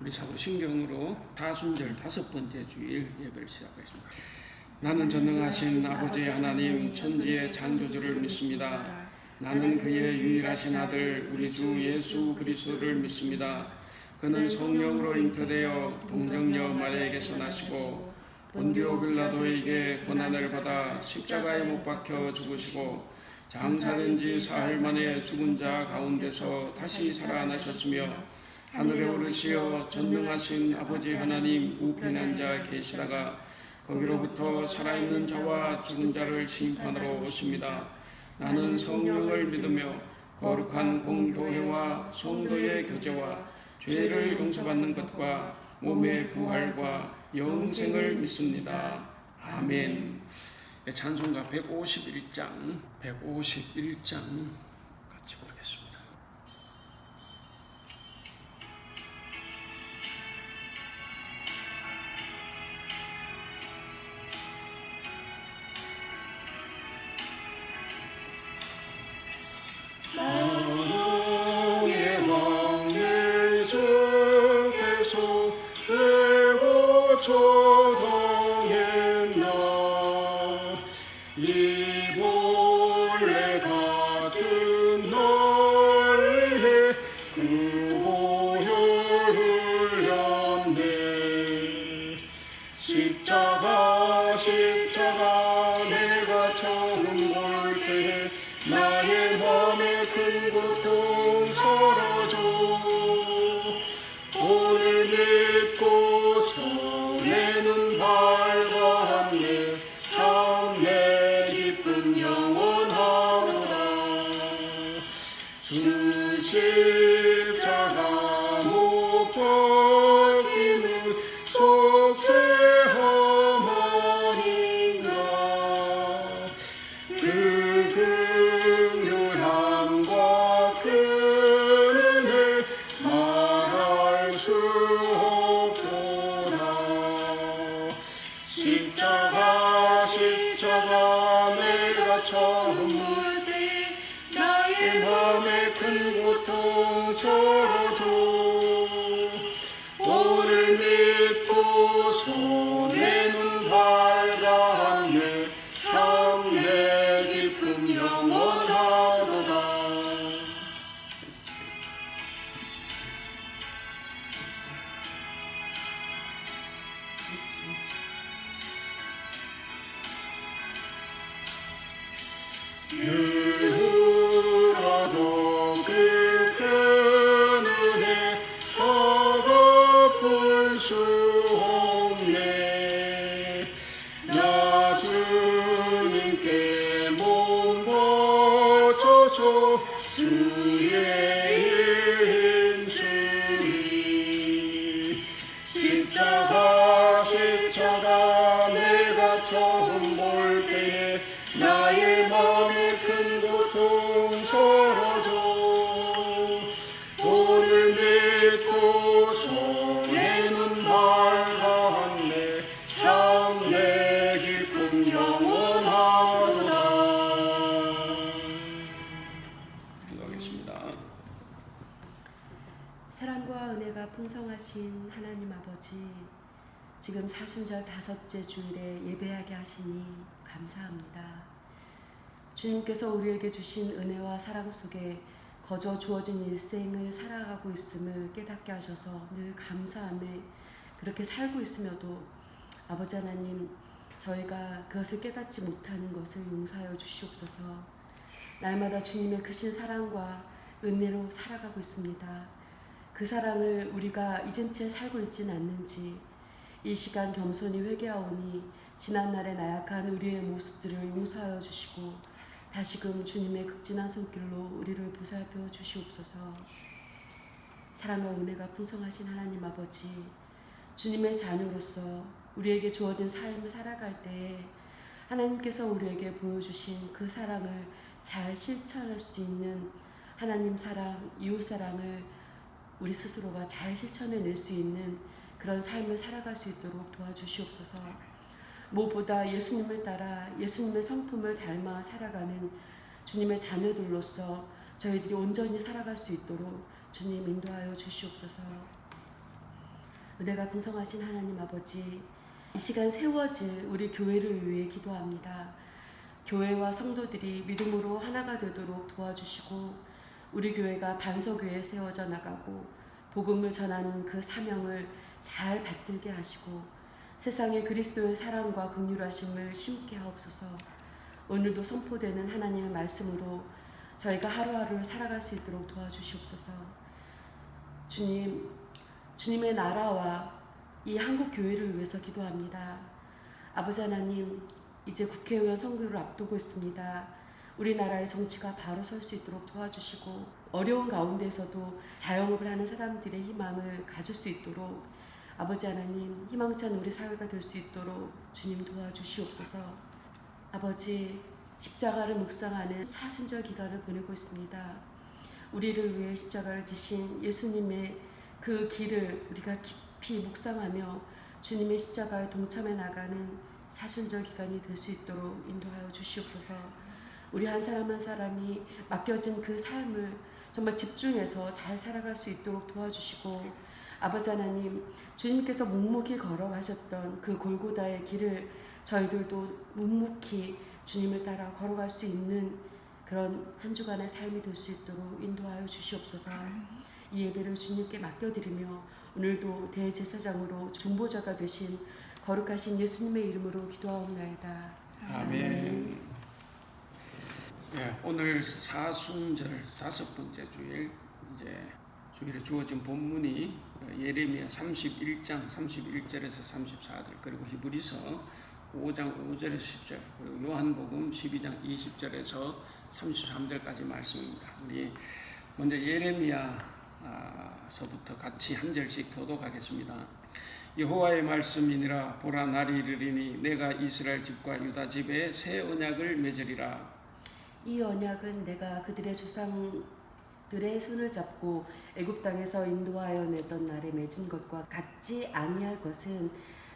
우리 사도신경으로 사순절 5번째 주일 예배를 시작하겠습니다. 나는 전능하신 아버지 하나님 천지의 창조주를 믿습니다. 나는 그의 유일하신 아들 우리 주 예수 그리스도를 믿습니다. 그는 성령으로 잉태되어 동정녀 마리아에게서 나시고 본디오 빌라도에게 고난을 받아 십자가에 못 박혀 죽으시고 장사된 지 사흘 만에 죽은 자 가운데서 다시 살아나셨으며 하늘에 오르시어 전능하신 아버지 하나님 우편에 앉아 계시다가 거기로부터 살아있는 자와 죽은 자를 심판하러 오십니다. 나는 성령을 믿으며 거룩한 공교회와 성도의 교제와 죄를 용서받는 것과 몸의 부활과 영생을 믿습니다. 아멘. 찬송가 151장 같이 부르겠습니다. 나의 왕의 주께서 외고 초동했나 이 본래 같은 너의 그 보혈 흘렸네. 십자가 내가 처음 볼 때 나의 맘에 큰 고통 사라져. 오늘 믿고서 내 눈 밝았네. 참 내 기쁨 영원하도다. 주 십자가 못 박힘은 속죄함 아닌가. 그 긍휼함과 그 은혜 말할 수 없도다. 십자가 내가 처음 볼 때 나의 맘에 큰 고통 사라져. 오늘 믿고서 내 눈 밝았네. 참 내 기쁨 영원하도다. 늘 울어도 그 큰 은혜 갚을 수 없네. 나 주님께 몸 바쳐서 주의 일 힘쓰리. 십자가 내가 처음 볼 때에 나의 맘에 큰 고통 사라져. 오늘 믿고서 내 눈 밝았네. 참 내 기쁨 영원하도다. 기도하겠습니다. 사랑과 은혜가 풍성하신 하나님 아버지, 지금 사순절 5째 주일에 예배하게 하시니 감사합니다. 주님께서 우리에게 주신 은혜와 사랑 속에 거저 주어진 일생을 살아가고 있음을 깨닫게 하셔서 늘 감사함에 그렇게 살고 있으며도 아버지 하나님, 저희가 그것을 깨닫지 못하는 것을 용서하여 주시옵소서. 날마다 주님의 크신 사랑과 은혜로 살아가고 있습니다. 그 사랑을 우리가 잊은 채 살고 있지는 않는지 이 시간 겸손히 회개하오니 지난날의 나약한 우리의 모습들을 용서하여 주시고 다시금 주님의 극진한 손길로 우리를 보살펴 주시옵소서. 사랑과 은혜가 풍성하신 하나님 아버지, 주님의 자녀로서 우리에게 주어진 삶을 살아갈 때에 하나님께서 우리에게 보여주신 그 사랑을 잘 실천할 수 있는 하나님 사랑, 이웃 사랑을 우리 스스로가 잘 실천해낼 수 있는 그런 삶을 살아갈 수 있도록 도와주시옵소서. 무엇보다 예수님을 따라 예수님의 성품을 닮아 살아가는 주님의 자녀들로서 저희들이 온전히 살아갈 수 있도록 주님 인도하여 주시옵소서. 은혜가 풍성하신 하나님 아버지, 이 시간 세워질 우리 교회를 위해 기도합니다. 교회와 성도들이 믿음으로 하나가 되도록 도와주시고 우리 교회가 반석위에 세워져 나가고 복음을 전하는 그 사명을 잘 받들게 하시고 세상에 그리스도의 사랑과 긍휼하심을 심게 하옵소서. 오늘도 선포되는 하나님의 말씀으로 저희가 하루하루를 살아갈 수 있도록 도와주시옵소서. 주님, 주님의 나라와 이 한국 교회를 위해서 기도합니다. 아버지 하나님, 이제 국회의원 선거를 앞두고 있습니다. 우리나라의 정치가 바로 설 수 있도록 도와주시고 어려운 가운데서도 자영업을 하는 사람들의 희망을 가질 수 있도록 아버지 하나님, 희망찬 우리 사회가 될 수 있도록 주님 도와주시옵소서. 아버지, 십자가를 묵상하는 사순절 기간을 보내고 있습니다. 우리를 위해 십자가를 지신 예수님의 그 길을 우리가 깊이 묵상하며 주님의 십자가에 동참해 나가는 사순절 기간이 될 수 있도록 인도하여 주시옵소서. 우리 한 사람 한 사람이 맡겨진 그 삶을 정말 집중해서 잘 살아갈 수 있도록 도와주시고 아버지 하나님, 주님께서 묵묵히 걸어가셨던 그 골고다의 길을 저희들도 묵묵히 주님을 따라 걸어갈 수 있는 그런 한 주간의 삶이 될 수 있도록 인도하여 주시옵소서. 이 예배를 주님께 맡겨드리며 오늘도 대제사장으로 중보자가 되신 거룩하신 예수님의 이름으로 기도하옵나이다. 아멘. 예, 오늘 사순절 5번째 주일, 이제 주일에 주어진 본문이 예레미야 31장 31절에서 34절, 그리고 히브리서 5장 5절에서 10절, 그리고 요한복음 12장 20절에서 33절까지 말씀입니다. 우리 먼저 예레미야서부터 같이 한 절씩 교독하겠습니다. 여호와의 말씀이니라. 보라, 날이 이르리니 내가 이스라엘 집과 유다 집에 새 언약을 맺으리라. 이 언약은 내가 그들의 조상들의 손을 잡고 애굽 땅에서 인도하여 내던 날에 맺은 것과 같지 아니할 것은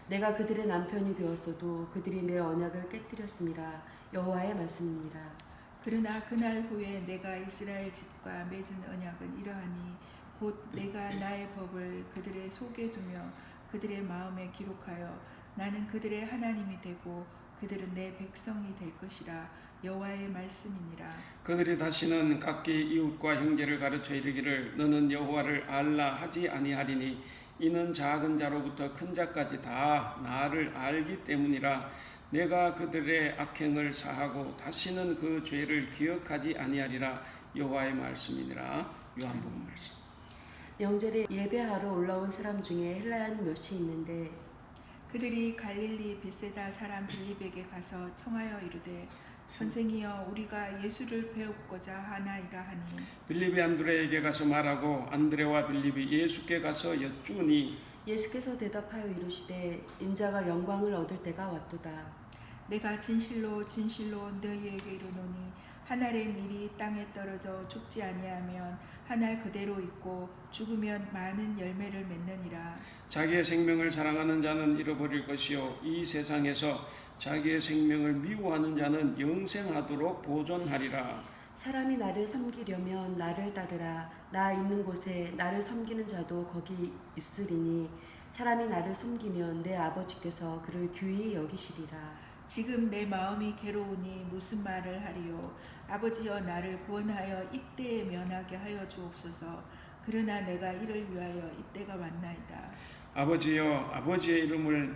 내가 그들의 남편이 되었어도 그들이 내 언약을 깨뜨렸습니다. 여호와의 말씀입니다. 그러나 그날 후에 내가 이스라엘 집과 맺은 언약은 이러하니 곧 내가 나의 법을 그들의 속에 두며 그들의 마음에 기록하여 나는 그들의 하나님이 되고 그들은 내 백성이 될 것이라. 여호와의 말씀이니라. 그들이 다시는 각기 이웃과 형제를 가르쳐 이르기를 너는 여호와를 알라 하지 아니하리니 이는 작은 자로부터 큰 자까지 다 나를 알기 때문이라. 내가 그들의 악행을 사하고 다시는 그 죄를 기억하지 아니하리라. 여호와의 말씀이니라. 요한복음 말씀. 명절에 예배하러 올라온 사람 중에 헬라인 몇이 있는데 그들이 갈릴리 벳세다 사람 빌립에게 가서 청하여 이르되 선생이여, 우리가 예수를 배웁고자 하나이다 하니 빌립이 안드레에게 가서 말하고 안드레와 빌립이 예수께 가서 여쭈니 예수께서 대답하여 이르시되 인자가 영광을 얻을 때가 왔도다. 내가 진실로 진실로 너희에게 이르노니 한 알의 밀이 땅에 떨어져 죽지 아니하면 한 알 그대로 있고 죽으면 많은 열매를 맺느니라. 자기의 생명을 사랑하는 자는 잃어버릴 것이요 이 세상에서 자기의 생명을 미워하는 자는 영생하도록 보존하리라. 사람이 나를 섬기려면 나를 따르라. 나 있는 곳에 나를 섬기는 자도 거기 있으리니 사람이 나를 섬기면 내 아버지께서 그를 귀히 여기시리라. 지금 내 마음이 괴로우니 무슨 말을 하리요. 아버지여, 나를 구원하여 이때에 면하게 하여 주옵소서. 그러나 내가 이를 위하여 이때가 왔나이다. 아버지여, 아버지의 이름을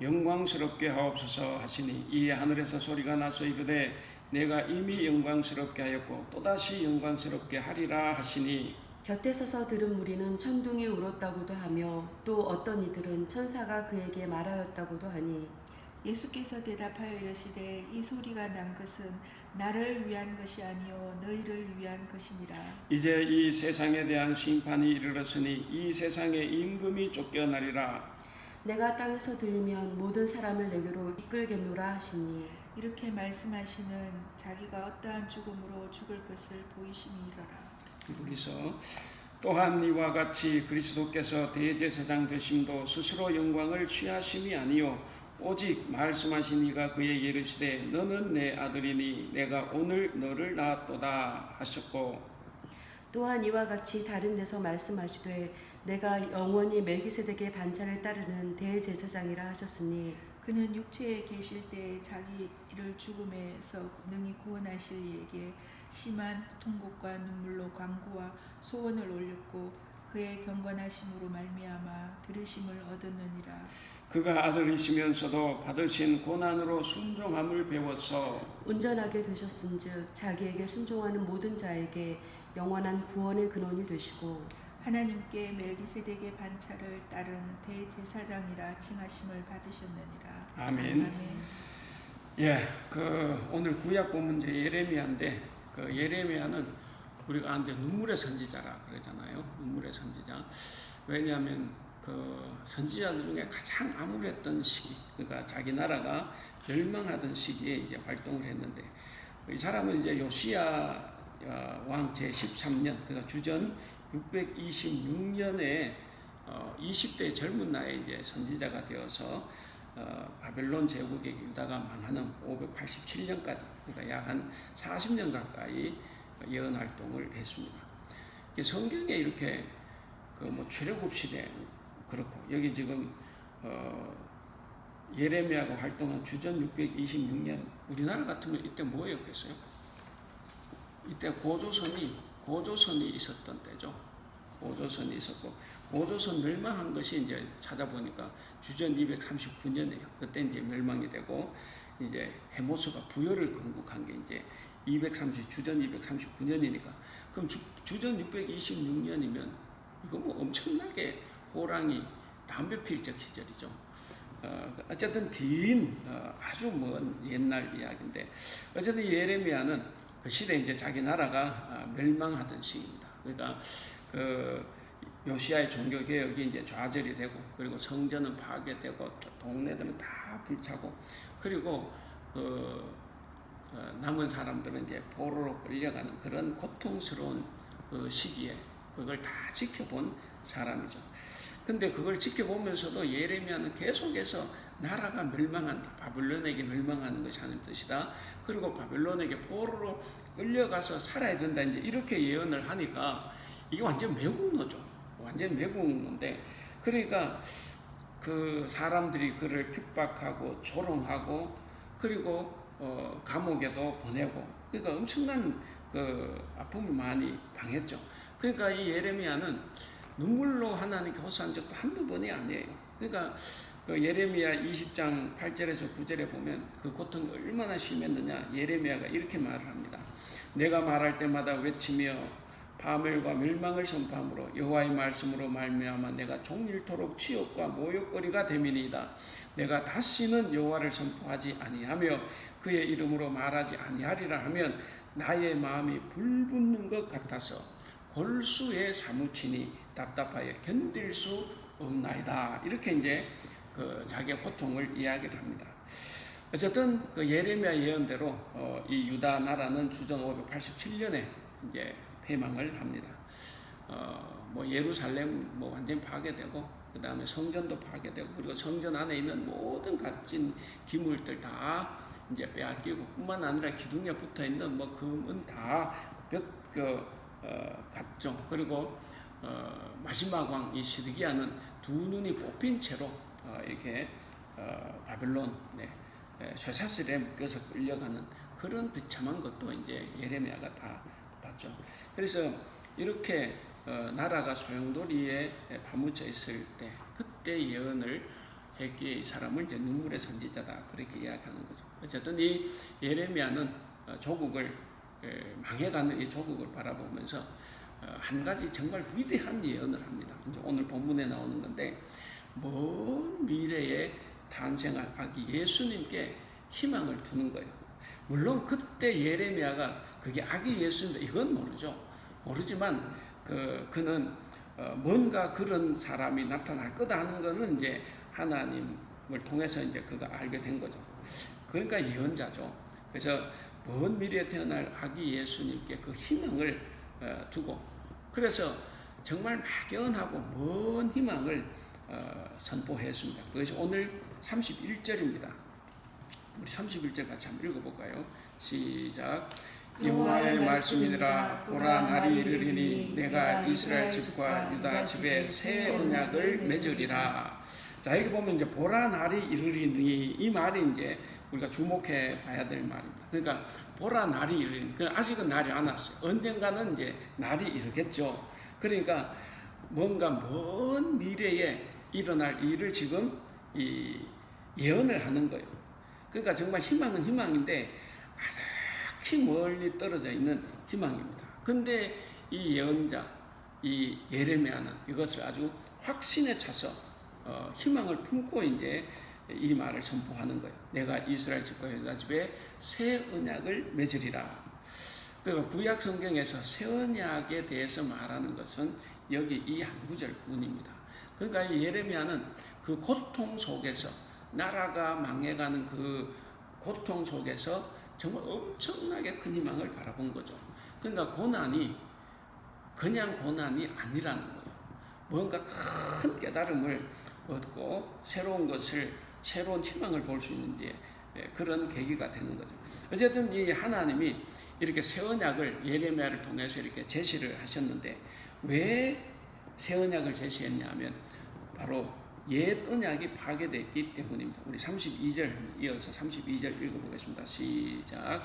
영광스럽게 하옵소서 하시니 이에 하늘에서 소리가 나서 이르되 내가 이미 영광스럽게 하였고 또다시 영광스럽게 하리라 하시니 곁에 서서 들은 무리는 천둥이 울었다고도 하며 또 어떤 이들은 천사가 그에게 말하였다고도 하니 예수께서 대답하여 이르시되 이 소리가 난 것은 나를 위한 것이 아니요 너희를 위한 것이니라. 이제 이 세상에 대한 심판이 이르렀으니 이 세상의 임금이 쫓겨나리라. 내가 땅에서 들리면 모든 사람을 내게로 이끌겠노라 하시니 이렇게 말씀하시는 자기가 어떠한 죽음으로 죽을 것을 보이심이로라. 우리서 또한 이와 같이 그리스도께서 대제사장 되심도 스스로 영광을 취하심이 아니요 오직 말씀하신 이가 그에게 이르시되 너는 내 아들이니 내가 오늘 너를 낳았도다 하셨고 또한 이와 같이 다른 데서 말씀하시되 내가 영원히 멜기세덱의 반차를 따르는 대제사장이라 하셨으니 그는 육체에 계실 때 자기를 죽음에서 능히 구원하실 이에게 심한 통곡과 눈물로 간구와 소원을 올렸고 그의 경건하심으로 말미암아 들으심을 얻었느니라. 그가 아들이시면서도 받으신 고난으로 순종함을 배워서 온전하게 되셨은즉 자기에게 순종하는 모든 자에게 영원한 구원의 근원이 되시고 하나님께 멜기세덱의 반차를 따른 대제사장이라 칭하심을 받으셨느니라. 아멘. 예, 오늘 구약 본문 이제 예레미야인데 그 예레미야는 우리가 이제 눈물의 선지자라 그러잖아요. 눈물의 선지자. 왜냐하면 그 선지자들 중에 가장 암울했던 시기, 그러니까 자기 나라가 멸망하던 시기에 이제 활동을 했는데 이 사람은 이제 요시야 왕 제 13년, 그러니까 주전 626년에 20대 젊은 나이에 이제 선지자가 되어서 바벨론 제국의 유다가 망하는 587년까지, 그러니까 약 한 40년 가까이 예언 활동을 했습니다. 성경에 이렇게 뭐 출애굽 시대 그렇고 여기 지금 예레미야가 활동한 주전 626년 우리나라 같으면 이때 뭐였겠어요? 이때 고조선이 있었던 때죠. 고조선이 있었고 고조선 멸망한 것이 이제 찾아보니까 주전 239년이에요. 그때 이제 멸망이 되고 이제 해모스가 부여를 건국한 게 이제 주전 239년이니까 그럼 주전 626년이면 이거 뭐 엄청나게 호랑이 담배 필 적 시절이죠. 어쨌든 긴 아주 먼 옛날 이야기인데 어쨌든 예레미야는 그 시대에 이제 자기 나라가 멸망하던 시기입니다. 그러니까 그 요시야의 종교 개혁이 이제 좌절이 되고 그리고 성전은 파괴되고 동네들은 다 불타고 그리고 남은 사람들은 이제 포로로 끌려가는 그런 고통스러운 그 시기에 그걸 다 지켜본 사람이죠. 근데 그걸 지켜보면서도 예레미야는 계속해서 나라가 멸망한다. 바벨론에게 멸망하는 것이 하나님 뜻이다. 그리고 바벨론에게 포로로 끌려가서 살아야 된다. 이제 이렇게 예언을 하니까 이게 완전 매국노죠. 완전 매국노인데 그러니까 그 사람들이 그를 핍박하고 조롱하고 그리고 감옥에도 보내고 그러니까 엄청난 그 아픔을 많이 당했죠. 그러니까 이 예레미야는 눈물로 하나님께 호소한 적도 한두 번이 아니에요. 그러니까 그 예레미야 20장 8절에서 9절에 보면 그 고통이 얼마나 심했느냐 예레미야가 이렇게 말을 합니다. 내가 말할 때마다 외치며 파멸과 멸망을 선포함으로 여호와의 말씀으로 말미암아 내가 종일토록 치욕과 모욕거리가 됨이니이다. 내가 다시는 여호와를 선포하지 아니하며 그의 이름으로 말하지 아니하리라 하면 나의 마음이 불붙는 것 같아서 골수에 사무치니 답답하여 견딜 수 없나이다. 이렇게 이제 그 자기의 고통을 이야기를 합니다. 어쨌든 그 예레미야 예언대로 이 유다 나라는 주전 587년에 이제 폐망을 합니다. 뭐 예루살렘 뭐 완전히 파괴되고 그 다음에 성전도 파괴되고 그리고 성전 안에 있는 모든 값진 기물들 다 이제 빼앗기고 뿐만 아니라 기둥에 붙어 있는 뭐 금은 다 갔죠. 그리고 마지막 왕 이 시드기야는 두 눈이 뽑힌 채로 이렇게 바벨론 쇠사슬에 묶여서 끌려가는 그런 비참한 것도 이제 예레미야가 다 봤죠. 그래서 이렇게 나라가 소용돌이에 파묻혀 있을 때 그때 예언을 했기에 이 사람을 이제 눈물의 선지자다 그렇게 이야기하는 거죠. 어쨌든 이 예레미야는 조국을 망해가는 이 조국을 바라보면서 한 가지 정말 위대한 예언을 합니다. 이제 오늘 본문에 나오는 건데 먼 미래에 탄생할 아기 예수님께 희망을 두는 거예요. 물론 그때 예레미야가 그게 아기 예수인데 이건 모르지만 그는 뭔가 그런 사람이 나타날 거다 하는 거는 이제 하나님을 통해서 이제 그가 알게 된 거죠. 그러니까 예언자죠. 그래서 먼 미래에 태어날 아기 예수님께 그 희망을 두고 그래서 정말 막연하고 먼 희망을 선포했습니다. 그것이 오늘 31절입니다. 우리 31절 같이 한번 읽어볼까요? 시작. 여호와의 말씀이니라. 보라, 날이 이르리니 내가 이스라엘 집과 유다 집에 새 언약을 맺으리라. 자, 여기 보면 이제 보라, 날이 이르리니, 이 말이 이제 우리가 주목해 봐야 될 말입니다. 그러니까 보라, 날이 이르리니, 아직은 날이 안 왔어요. 언젠가는 이제 날이 이르겠죠. 그러니까 뭔가 먼 미래에 일어날 일을 지금 예언을 하는 거예요. 그러니까 정말 희망은 희망인데 아득히 멀리 떨어져 있는 희망입니다. 근데 이 예언자, 이 예레미야는 이것을 아주 확신에 차서 희망을 품고 이제 이 말을 선포하는 거예요. 내가 이스라엘 집과 유다 집에 새 언약을 맺으리라. 그러니까 구약 성경에서 새 언약에 대해서 말하는 것은 여기 이 한 구절뿐입니다. 그러니까 이 예레미야는 그 고통 속에서, 나라가 망해가는 그 고통 속에서 정말 엄청나게 큰 희망을 바라본 거죠. 그러니까 고난이 그냥 고난이 아니라는 거예요. 뭔가 큰 깨달음을 얻고 새로운 희망을 볼 수 있는 그런 계기가 되는 거죠. 어쨌든 이 하나님이 이렇게 새 언약을 예레미야를 통해서 이렇게 제시를 하셨는데, 왜 새 언약을 제시했냐면 바로 옛 언약이 파괴됐기 때문입니다. 우리 32절 이어서 32절 읽어보겠습니다. 시작.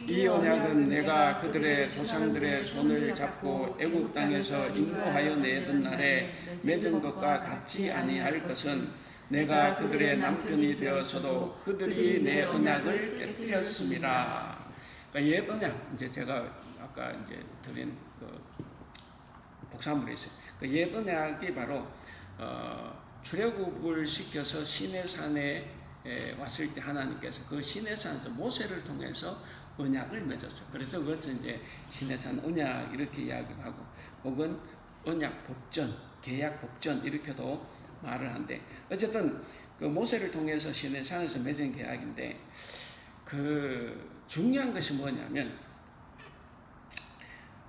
이 언약은 내가 그들의 조상들의 손을 잡고 애굽 땅에서 인도하여 내던 날에 맺은 것과 같지 아니할 것은, 내가 그들의 남편이 되어서도 그들이 내 언약을 깨뜨렸습니다. 그러니까 옛 언약, 이제 제가 아까 이제 드린 그 복사물에 있어요. 그 옛 언약이 바로 출애굽을 시켜서 시내산에 왔을 때 하나님께서 그 시내산에서 모세를 통해서 언약을 맺었어요. 그래서 그것을 이제 시내산 언약 이렇게 이야기도 하고, 혹은 언약 법전, 계약 법전 이렇게도 말을 한데, 어쨌든 그 모세를 통해서 시내산에서 맺은 계약인데, 그 중요한 것이 뭐냐면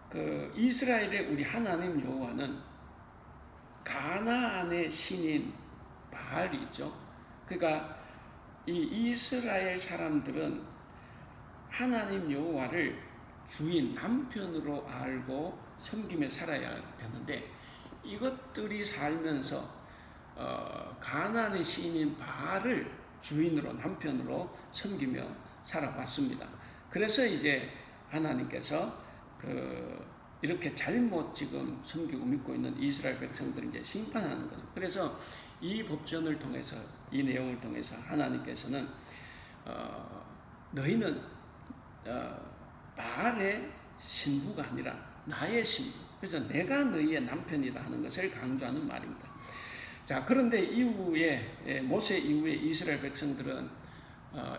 그 이스라엘의 우리 하나님 여호와는 가나안의 신인 바알이 있죠. 그러니까 이 이스라엘 사람들은 하나님 여호와를 주인, 남편으로 알고 섬기며 살아야 되는데, 이것들이 살면서 가나안의 신인 바알을 주인으로, 남편으로 섬기며 살아왔습니다. 그래서 이제 하나님께서 이렇게 잘못 지금 섬기고 믿고 있는 이스라엘 백성들을 이제 심판하는 거죠. 그래서 이 법전을 통해서, 이 내용을 통해서 하나님께서는 너희는 바알의 신부가 아니라 나의 신부, 그래서 내가 너희의 남편이다 하는 것을 강조하는 말입니다. 자, 그런데 이후에 모세 이후에 이스라엘 백성들은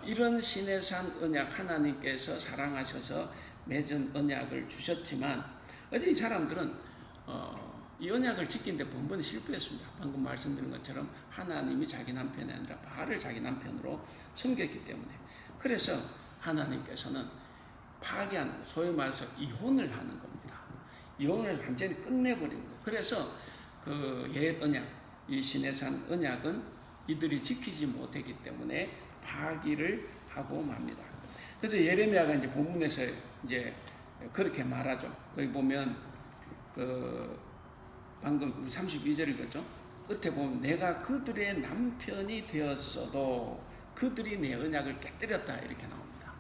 이런 시내산 언약, 하나님께서 사랑하셔서 맺은 언약을 주셨지만, 어제 이 사람들은 이 언약을 지키는데 번번이 실패했습니다. 방금 말씀드린 것처럼 하나님이 자기 남편이 아니라 바알을 자기 남편으로 섬겼기 때문에. 그래서 하나님께서는 파괴하는 것, 소위 말해서 이혼을 하는 겁니다. 이혼을 완전히 끝내버리는 것. 그래서 그 옛 언약, 이 시내산 언약은 이들이 지키지 못했기 때문에 파기를 하고 맙니다. 그래서 예레미야가 이제 본문에서 이제 그렇게 말하죠. 거기 보면 그 방금 32절 읽었죠. 끝에 보면 내가 그들의 남편이 되었어도 그들이 내 언약을 깨뜨렸다 이렇게 나옵니다.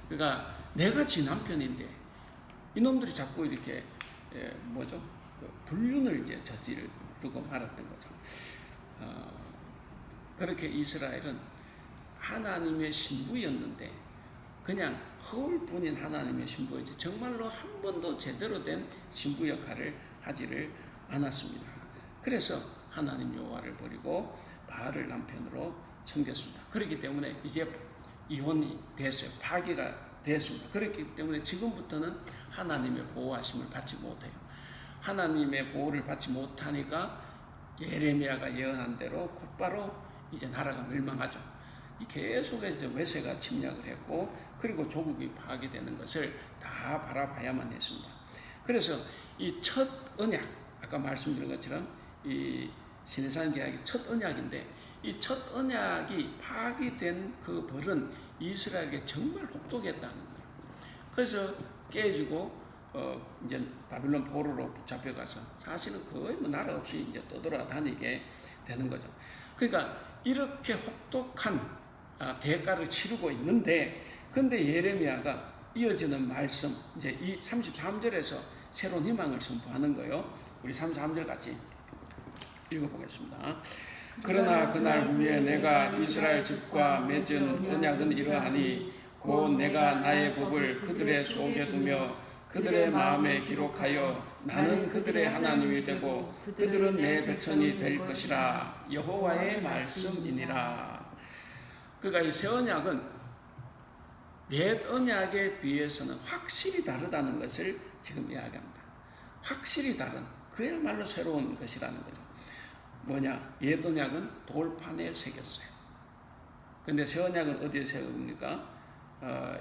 그러니까 내가 지 남편인데 이놈들이 자꾸 이렇게 불륜을 이제 저지르고 말았던 거죠. 그렇게 이스라엘은 하나님의 신부였는데 그냥 허울뿐인 하나님의 신부였지 정말로 한 번도 제대로 된 신부 역할을 하지를 않았습니다. 그래서 하나님 여호와를 버리고 바알을 남편으로 섬겼습니다. 그렇기 때문에 이제 이혼이 됐어요. 파기가 됐습니다. 그렇기 때문에 지금부터는 하나님의 보호하심을 받지 못해요. 하나님의 보호를 받지 못하니까 예레미야가 예언한 대로 곧바로 이제 나라가 멸망하죠. 계속해서 외세가 침략을 했고, 그리고 조국이 파괴되는 것을 다 바라봐야만 했습니다. 그래서 이 첫 언약, 아까 말씀드린 것처럼 이 시내산 계약이 첫 언약인데, 이 첫 언약이 파괴된 그 벌은 이스라엘에게 정말 혹독했다는 거예요. 그래서 깨지고 이제 바빌론 포로로 붙잡혀가서 사실은 거의 뭐 나라 없이 이제 떠돌아다니게 되는 거죠. 그러니까 이렇게 혹독한 대가를 치르고 있는데, 근데 예레미야가 이어지는 말씀, 이제 이 33절에서 새로운 희망을 선포하는 거예요. 우리 33절 같이 읽어보겠습니다. 그러나 그날 후에 내가 이스라엘 집과 맺은 언약은 이러하니 곧 내가 나의 법을 그들의 속에 두며 그들의 마음에 기록하여 나는 그들의 하나님이 되고 그들은 내 백성이 될 것이라. 여호와의 말씀이니라. 그러니까 이 새 언약은 옛 언약에 비해서는 확실히 다르다는 것을 지금 이야기합니다. 확실히 다른, 그야말로 새로운 것이라는 거죠. 뭐냐? 옛 언약은 돌판에 새겼어요. 근데 새 언약은 어디에 새깁니까?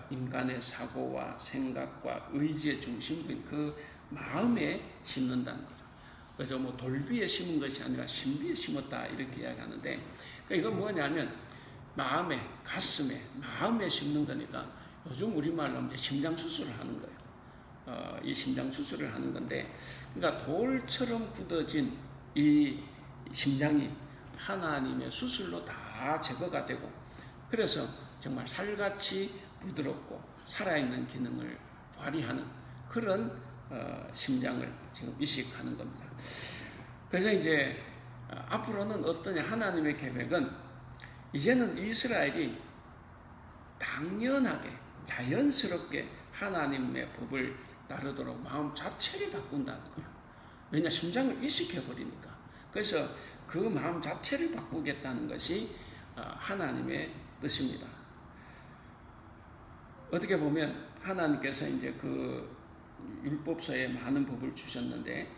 인간의 사고와 생각과 의지의 중심부인 그 마음에 심는다는 거죠. 그래서 뭐 돌비에 심은 것이 아니라 신비에 심었다 이렇게 이야기하는데, 그러니까 이건 뭐냐면 마음에, 가슴에, 마음에 심는 거니까 요즘 우리말로 이제 심장 수술을 하는 거예요. 이 심장 수술을 하는 건데, 그러니까 돌처럼 굳어진 이 심장이 하나님의 수술로 다 제거가 되고, 그래서 정말 살같이 부드럽고 살아있는 기능을 발휘하는 그런 심장을 지금 이식하는 겁니다. 그래서 이제 앞으로는 어떠냐, 하나님의 계획은 이제는 이스라엘이 당연하게 자연스럽게 하나님의 법을 따르도록 마음 자체를 바꾼다는 거예요. 왜냐, 심장을 이식해버리니까. 그래서 그 마음 자체를 바꾸겠다는 것이 하나님의 뜻입니다. 어떻게 보면 하나님께서 이제 그 율법서에 많은 법을 주셨는데,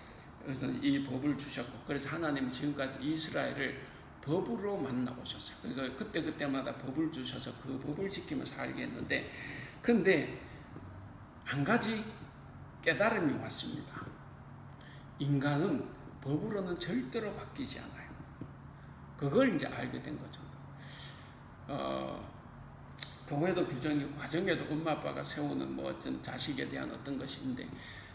그래서 이 법을 주셨고, 그래서 하나님은 지금까지 이스라엘을 법으로 만나보셨어요. 그러니까 그때마다 법을 주셔서 그 법을 지키며 살게 했는데, 근데 한 가지 깨달음이 왔습니다. 인간은 법으로는 절대로 바뀌지 않아요. 그걸 이제 알게 된 거죠. 교회도 규정이고 가정에도 엄마 아빠가 세우는 뭐 어떤 자식에 대한 어떤 것이 있는데,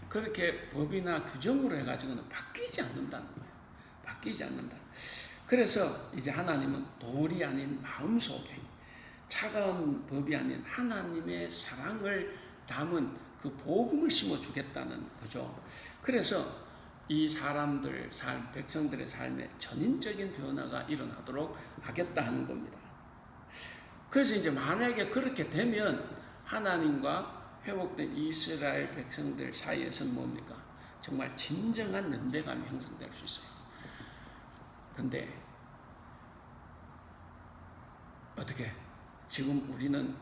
그렇게 법이나 규정으로 해가지고는 바뀌지 않는다는 거예요. 바뀌지 않는다. 그래서 이제 하나님은 돌이 아닌 마음속에 차가운 법이 아닌 하나님의 사랑을 담은 그 복음을 심어주겠다는 거죠. 그래서 이 사람들 삶, 백성들의 삶에 전인적인 변화가 일어나도록 하겠다 하는 겁니다. 그래서 이제 만약에 그렇게 되면 하나님과 회복된 이스라엘 백성들 사이에서는 뭡니까? 정말 진정한 연대감이 형성될 수 있어요. 근데 어떻게 지금 우리는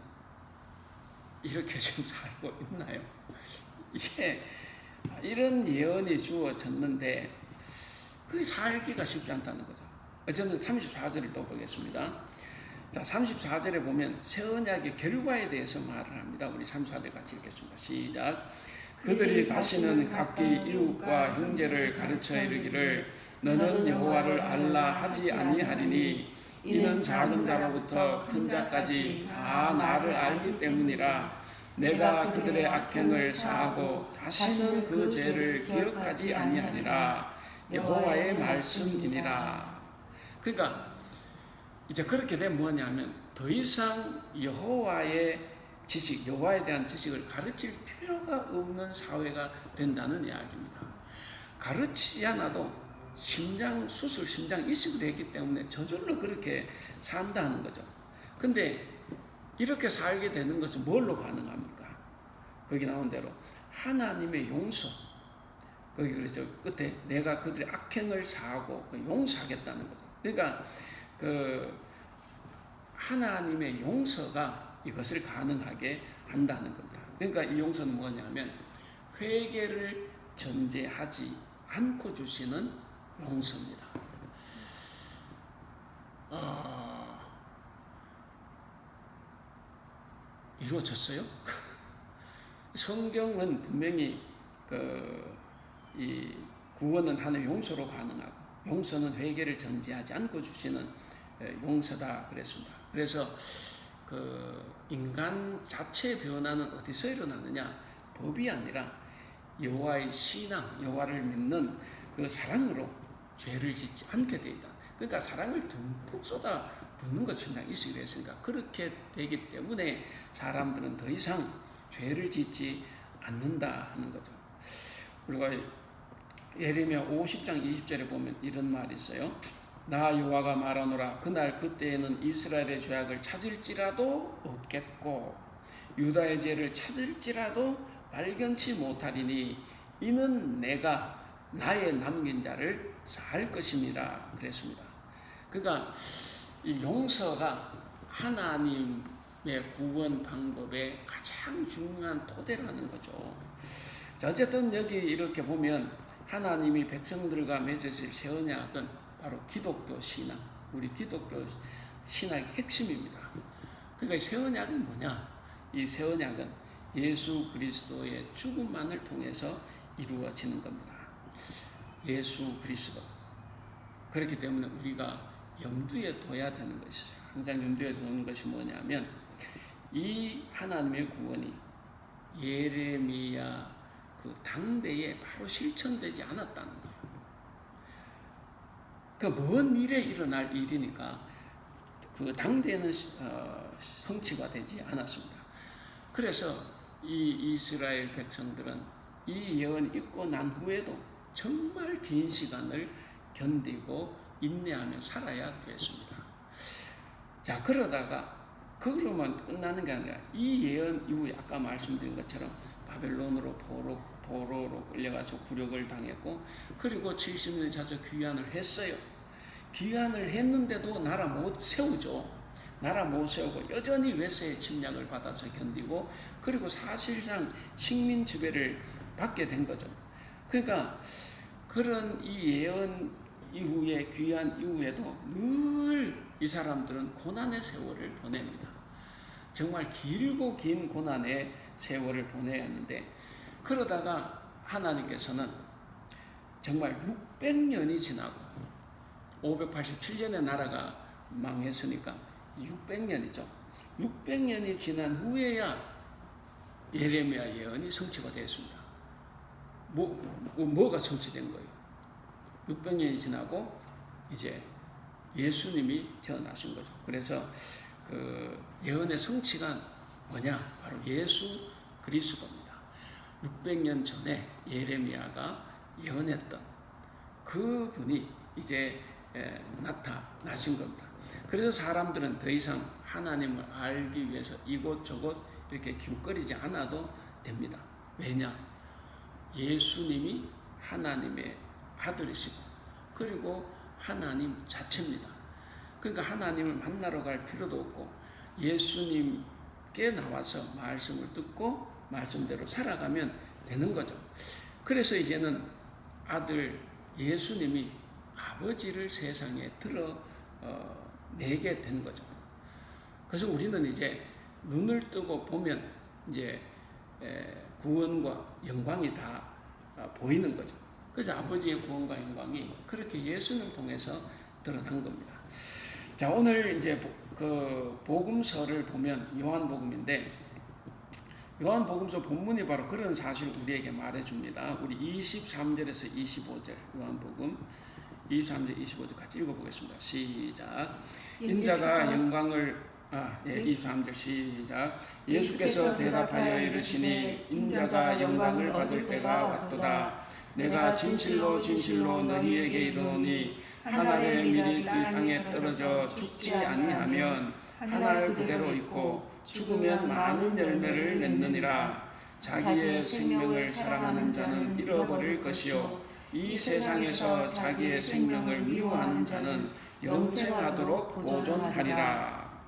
이렇게 지금 살고 있나요? 이게 이런 예언이 주어졌는데 그 살기가 쉽지 않다는 거죠. 어쨌든 34절을 또 보겠습니다. 자, 34절에 보면 새 언약의 결과에 대해서 말을 합니다. 우리 34절 같이 읽겠습니다. 시작. 그들이 다시는 각기 이웃과 형제를 가르쳐 이르기를 너는 여호와를 알라 하지 아니하리니 이는 작은 자로부터 큰 자까지 다 나를 알기 때문이라. 내가 그들의 악행을 사하고 다시는 그 죄를 기억하지 아니하리라. 여호와의 말씀이니라. 그러니까 이제 그렇게 되면 뭐냐면 더 이상 여호와의 지식, 여호와에 대한 지식을 가르칠 필요가 없는 사회가 된다는 이야기입니다. 가르치지 않아도 심장 수술, 심장 이식을 했기 때문에 저절로 그렇게 산다는 거죠. 근데 이렇게 살게 되는 것은 뭘로 가능합니까? 거기 나온 대로 하나님의 용서. 거기 그렇죠. 끝에 내가 그들의 악행을 사하고 용서하겠다는 거죠. 그러니까 그 하나님의 용서가 이것을 가능하게 한다는 겁니다. 그러니까 이 용서는 뭐냐면 회개를 전제하지 않고 주시는 용서입니다. 이루어졌어요? 성경은 분명히 이 구원은 하나님의 용서로 가능하고 용서는 회개를 전제하지 않고 주시는 용서다 그랬습니다. 그래서 그 인간 자체의 변화는 어디서 일어나느냐? 법이 아니라 여호와의 신앙, 여호와를 믿는 그 사랑으로 죄를 짓지 않게 되어 있다. 그러니까 사랑을 듬뿍 쏟아 붓는 것입니다. 이스라엘에 했으니까. 그렇게 되기 때문에 사람들은 더 이상 죄를 짓지 않는다 하는 거죠. 우리가 예레미야 50장 20절에 보면 이런 말이 있어요. 나 여호와가 말하노라. 그날 그때에는 이스라엘의 죄악을 찾을지라도 없겠고 유다의 죄를 찾을지라도 발견치 못하리니 이는 내가 나의 남긴 자를 살 것임이라 그랬습니다. 그러니까 이 용서가 하나님의 구원 방법의 가장 중요한 토대라는 거죠. 자, 어쨌든 여기 이렇게 보면 하나님이 백성들과 맺으실 새 언약은 바로 기독교 신앙, 우리 기독교 신앙의 핵심입니다. 그러니까 새 언약은 뭐냐? 이 새 언약은 예수 그리스도의 죽음만을 통해서 이루어지는 겁니다. 예수 그리스도. 그렇기 때문에 우리가 염두에 둬야 되는 것이죠. 항상 염두에 두는 것이 뭐냐면 이 하나님의 구원이 예레미야 그 당대에 바로 실천되지 않았다는 거예요. 그 먼 미래에 일어날 일이니까 그 당대에는 성취가 되지 않았습니다. 그래서 이 이스라엘 백성들은 이 예언이 있고 난 후에도 정말 긴 시간을 견디고 인내하며 살아야 됐습니다. 자, 그러다가 그러면 끝나는 게 아니라 이 예언 이후에 아까 말씀드린 것처럼 바벨론으로 포로로 끌려가서 굴욕을 당했고 그리고 70년이 차서 귀환을 했어요. 귀환을 했는데도 나라 못 세우죠. 나라 못 세우고 여전히 외세의 침략을 받아서 견디고 그리고 사실상 식민 지배를 받게 된 거죠. 그러니까 그런 이 예언 이후에 귀환 이후에도 늘 이 사람들은 고난의 세월을 보냅니다. 정말 길고 긴 고난의 세월을 보내야 하는데 그러다가 하나님께서는 정말 600년이 지나고 587년에 나라가 망했으니까 600년이죠. 600년이 지난 후에야 예레미야 예언이 성취가 되었습니다. 뭐가 성취된 거예요? 600년이 지나고 이제 예수님이 태어나신 거죠. 그래서 그 예언의 성취가 뭐냐? 바로 예수 그리스도입니다. 600년 전에 예레미야가 예언했던 그 분이 이제 나타나신 겁니다. 그래서 사람들은 더 이상 하나님을 알기 위해서 이곳저곳 이렇게 기웃거리지 않아도 됩니다. 왜냐? 예수님이 하나님의 아들이시고 그리고 하나님 자체입니다. 그러니까 하나님을 만나러 갈 필요도 없고 예수님께 나와서 말씀을 듣고 말씀대로 살아가면 되는 거죠. 그래서 이제는 아들 예수님이 아버지를 세상에 드러내게 된 거죠. 그래서 우리는 이제 눈을 뜨고 보면 이제 구원과 영광이 다 보이는 거죠. 그래서 아버지의 구원과 영광이 그렇게 예수님을 통해서 드러난 겁니다. 자, 오늘 이제 그 복음서를 보면 요한복음인데 요한복음서 본문이 바로 그런 사실을 우리에게 말해줍니다. 우리 23절에서 25절 요한복음 23절 25절 같이 읽어보겠습니다. 시작. 인자가 영광을 23절 시작. 예수께서 대답하여 이르시니 인자가 영광을 받을 때가 왔도다. 내가 진실로 진실로 너희에게 이르노니 한 알의 밀이 그 땅에 떨어져 죽지 아니하면 한 알 그대로 있고 죽으면 많은 열매를 맺느니라. 자기의 생명을 사랑하는 자는 잃어버릴 것이요 이 세상에서 자기의 생명을 미워하는 자는 영생하도록 보존하리라.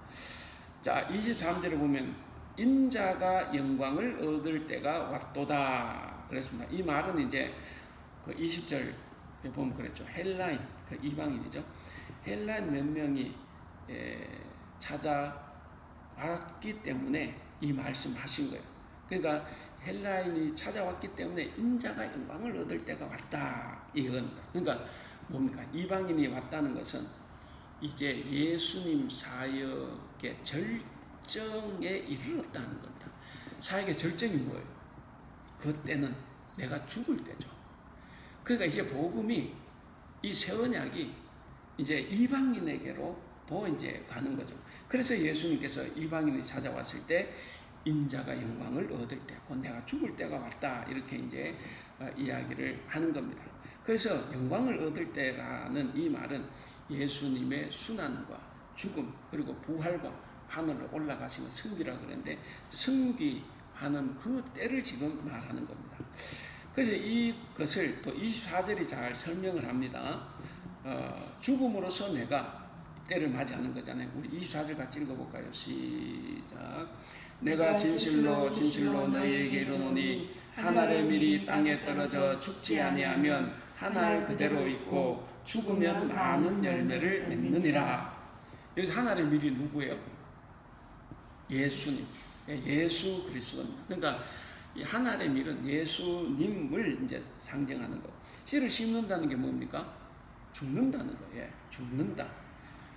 자, 23절에 보면 인자가 영광을 얻을 때가 왔도다 그랬습니다. 이 말은 이제 그 20절 보면 그랬죠. 헬라인, 그 이방인이죠. 헬라인 몇 명이 찾아왔기 때문에 이 말씀하신 거예요. 그러니까 헬라인이 찾아왔기 때문에 인자가 영광을 얻을 때가 왔다 이건. 그러니까 뭡니까? 이방인이 왔다는 것은 이제 예수님 사역의 절정에 이르렀다는 겁니다. 사역의 절정이 뭐예요? 그 때는 내가 죽을 때죠. 그러니까 이제 복음이 이 새 언약이 이제 이방인에게로 더 이제 가는 거죠. 그래서 예수님께서 이방인이 찾아왔을 때 인자가 영광을 얻을 때, 곧 내가 죽을 때가 왔다 이렇게 이제 이야기를 하는 겁니다. 그래서 영광을 얻을 때라는 이 말은 예수님의 순환과 죽음 그리고 부활과 하늘로 올라가시는 승기라 그러는데 승기하는 그 때를 지금 말하는 겁니다. 그래서 이것을 또 24절이 잘 설명을 합니다. 죽음으로써 내가 때를 맞이하는 거잖아요. 우리 24절 같이 읽어볼까요? 시작. 내가 진실로 진실로 너희에게 이르노니 한 알의 밀이 땅에 떨어져 죽지 아니하면 한 알 그대로 있고 죽으면 많은 열매를 맺느니라. 여기서 한 알의 밀이 누구예요? 예수님, 예수 그리스도입니다. 그러니까 이 한 알의 밀은 예수님을 이제 상징하는 거. 씨를 심는다는 게 뭡니까? 죽는다는 거예요. 죽는다.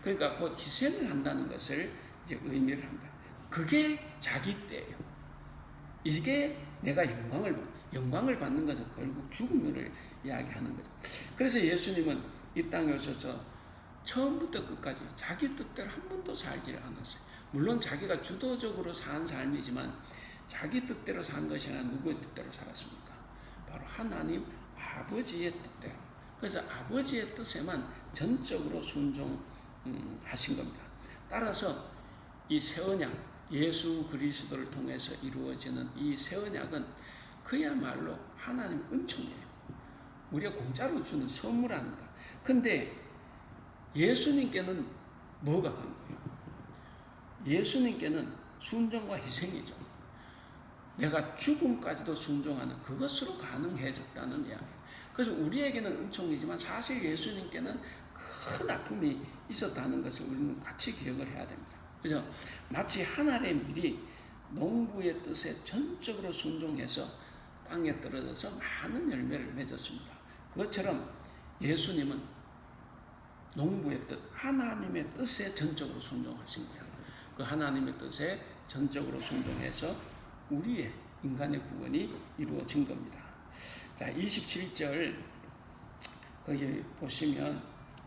그러니까 곧 희생을 한다는 것을 이제 의미를 합니다. 그게 자기 때예요. 이게 내가 영광을 받는 것은 결국 죽음을 이야기하는 거죠. 그래서 예수님은 이 땅에 오셔서 처음부터 끝까지 자기 뜻대로 한 번도 살지를 않았어요. 물론 자기가 주도적으로 산 삶이지만 자기 뜻대로 산 것이 아니라 누구의 뜻대로 살았습니까? 바로 하나님 아버지의 뜻대로. 그래서 아버지의 뜻에만 전적으로 순종하신 겁니다. 따라서 이 새 언약, 예수 그리스도를 통해서 이루어지는 이 새 언약은 그야말로 하나님 은총이에요. 우리가 공짜로 주는 선물 아닙니까? 근데 예수님께는 뭐가 간 거예요? 예수님께는 순종과 희생이죠. 내가 죽음까지도 순종하는 그것으로 가능해졌다는 이야기. 그래서 우리에게는 은총이지만 사실 예수님께는 큰 아픔이 있었다는 것을 우리는 같이 기억을 해야 됩니다. 그래서 마치 한 알의 밀이 농부의 뜻에 전적으로 순종해서 땅에 떨어져서 많은 열매를 맺었습니다. 그것처럼 예수님은 농부의 뜻, 하나님의 뜻에 전적으로 순종하신 거예요. 그 하나님의 뜻에 전적으로 순종해서 우리의 인간의 구원이 이루어진 겁니다. 자, 27절 거기 보시면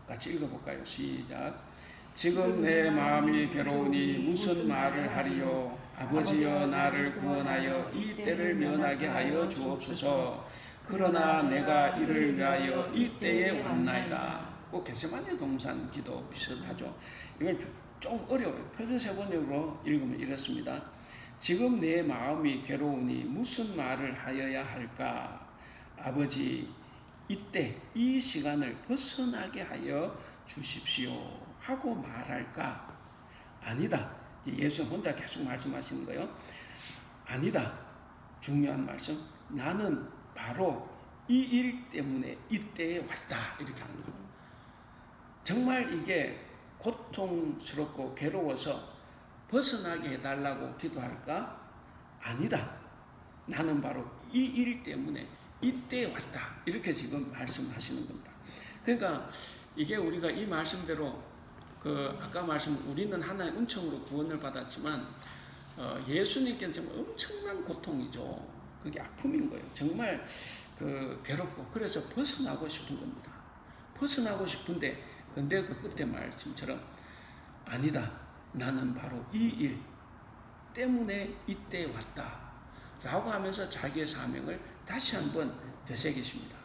같이 읽어볼까요? 시작. 지금 내 마음이 괴로우니 무슨 말을 하리요? 아버지여 나를 구원하여 이 때를 면하게 하여 주옵소서. 그러나 내가 이를 위하여 이 때에 왔나이다. 꼭 겟세마네 동산 기도 비슷하죠. 이걸 좀 어려워요. 표준 세번역으로 읽으면 이렇습니다. 지금 내 마음이 괴로우니 무슨 말을 하여야 할까? 아버지 이때 이 시간을 벗어나게 하여 주십시오 하고 말할까? 아니다. 예수 혼자 계속 말씀하시는 거예요. 아니다. 중요한 말씀. 나는 바로 이 일 때문에 이때에 왔다. 이렇게 하는 거예요. 정말 이게 고통스럽고 괴로워서 벗어나게 해달라고 기도할까? 아니다. 나는 바로 이 일 때문에 이때에 왔다. 이렇게 지금 말씀하시는 겁니다. 그러니까 이게 우리가 이 말씀대로 아까 말씀 우리는 하나의 은총으로 구원을 받았지만 예수님께는 정말 엄청난 고통이죠. 그게 아픔인 거예요. 정말 괴롭고 그래서 벗어나고 싶은 겁니다. 벗어나고 싶은데 근데 그 끝에 말씀처럼 아니다. 나는 바로 이 일 때문에 이때에 왔다. 라고 하면서 자기의 사명을 다시 한번 되새기십니다.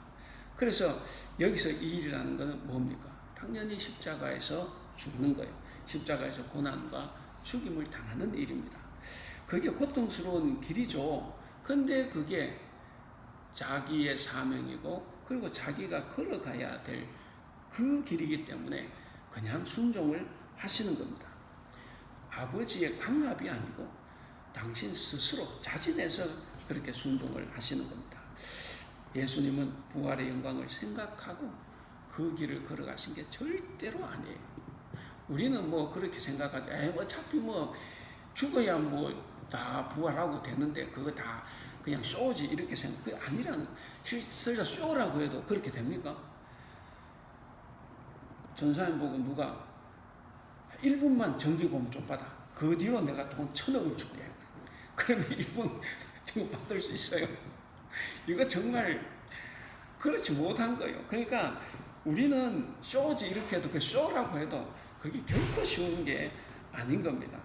그래서 여기서 이 일이라는 것은 뭡니까? 당연히 십자가에서 죽는 거예요. 십자가에서 고난과 죽임을 당하는 일입니다. 그게 고통스러운 길이죠. 근데 그게 자기의 사명이고 그리고 자기가 걸어가야 될 그 길이기 때문에 그냥 순종을 하시는 겁니다. 아버지의 강압이 아니고 당신 스스로 자진해서 그렇게 순종을 하시는 겁니다. 예수님은 부활의 영광을 생각하고 그 길을 걸어가신 게 절대로 아니에요. 우리는 뭐 그렇게 생각하죠. 어차피 뭐 죽어야 뭐 다 부활하고 되는데 그거 다 그냥 쇼지 이렇게 생각. 그게 아니라는 거예요. 실제로 쇼라고 해도 그렇게 됩니까? 전사님 보고 누가 1분만 정기금 좀 받아. 그 뒤로 내가 돈 1,000억을 줄게. 그러면 1분 정도 받을 수 있어요. 이거 정말 그렇지 못한 거예요. 그러니까 우리는 쇼지 이렇게 해도 그 쇼라고 해도 그게 결코 쉬운 게 아닌 겁니다.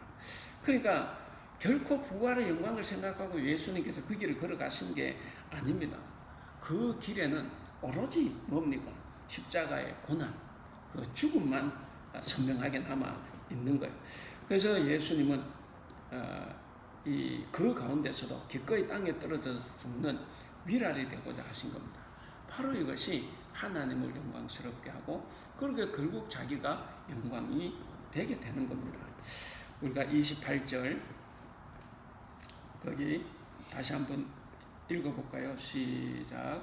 그러니까 결코 부활의 영광을 생각하고 예수님께서 그 길을 걸어가신 게 아닙니다. 그 길에는 오로지 뭡니까? 십자가의 고난, 그 죽음만 선명하게 남아 있는 거예요. 그래서 예수님은 그 가운데서도 기꺼이 땅에 떨어져 죽는 미랄이 되고자 하신 겁니다. 바로 이것이 하나님을 영광스럽게 하고 그렇게 결국 자기가 영광이 되게 되는 겁니다. 우리가 28절 거기 다시 한번 읽어볼까요? 시작.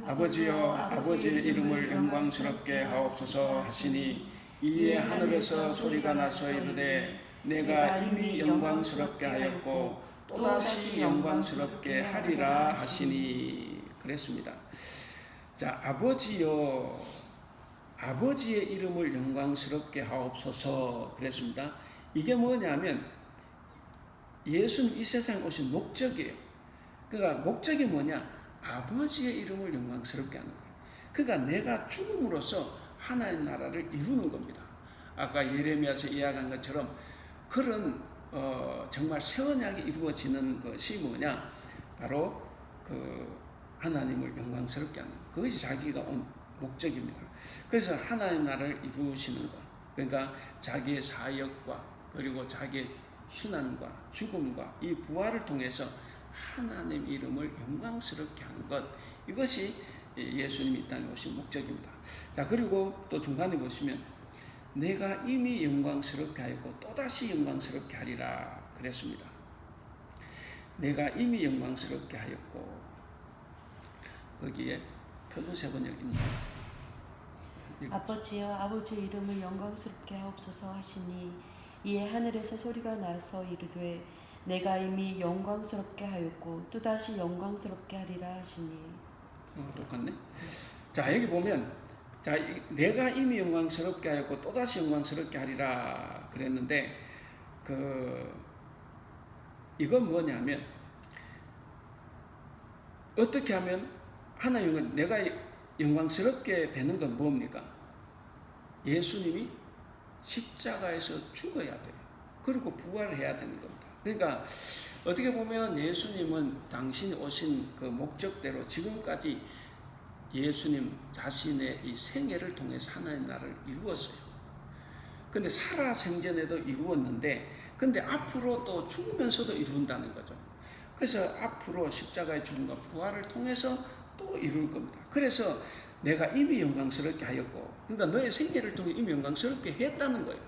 아버지여 아버지의 이름을 영광스럽게 하옵소서 하시니 이에 하늘에서 소리가 나서 이르되 내가 이미 영광스럽게 하였고 또다시 영광스럽게 하리라 하시니 그랬습니다. 자, 아버지여 아버지의 이름을 영광스럽게 하옵소서 그랬습니다. 이게 뭐냐면 예수님 이 세상에 오신 목적이에요. 그러니까 목적이 뭐냐? 아버지의 이름을 영광스럽게 하는 거예요. 그러니까 내가 죽음으로써 하나님 나라를 이루는 겁니다. 아까 예레미야서 이야기한 것처럼 그런 정말 새 언약이 이루어지는 것이 뭐냐? 바로 그 하나님을 영광스럽게 하는 것. 그것이 자기가 온 목적입니다. 그래서 하나님 나라를 이루시는 것. 그러니까 자기의 사역과 그리고 자기의 순환과 죽음과 이 부활을 통해서 하나님 이름을 영광스럽게 하는 것. 이것이 예수님이 이 땅에 오신 목적입니다. 자, 그리고 또 중간에 보시면 내가 이미 영광스럽게 하였고 또다시 영광스럽게 하리라 그랬습니다. 내가 이미 영광스럽게 하였고 거기에 표준세 번역 있나요? 아버지여 아버지의 이름을 영광스럽게 하옵소서 하시니 이에 하늘에서 소리가 나서 이르되 내가 이미 영광스럽게 하였고 또다시 영광스럽게 하리라 하시니 똑같네. 자, 여기 보면 자, 내가 이미 영광스럽게 하였고 또다시 영광스럽게 하리라 그랬는데 이건 뭐냐면 어떻게 하면 하나님은 내가 영광스럽게 되는 건 뭡니까? 예수님이 십자가에서 죽어야 돼요. 그리고 부활을 해야 되는 겁니다. 그러니까 어떻게 보면 예수님은 당신이 오신 그 목적대로 지금까지 예수님 자신의 이 생애를 통해서 하나님 나라를 이루었어요. 근데 살아 생전에도 이루었는데 근데 앞으로 또 죽으면서도 이룬다는 거죠. 그래서 앞으로 십자가의 죽음과 부활을 통해서 또 이룰 겁니다. 그래서 내가 이미 영광스럽게 하였고 그러니까 너의 생애를 통해 이미 영광스럽게 했다는 거예요.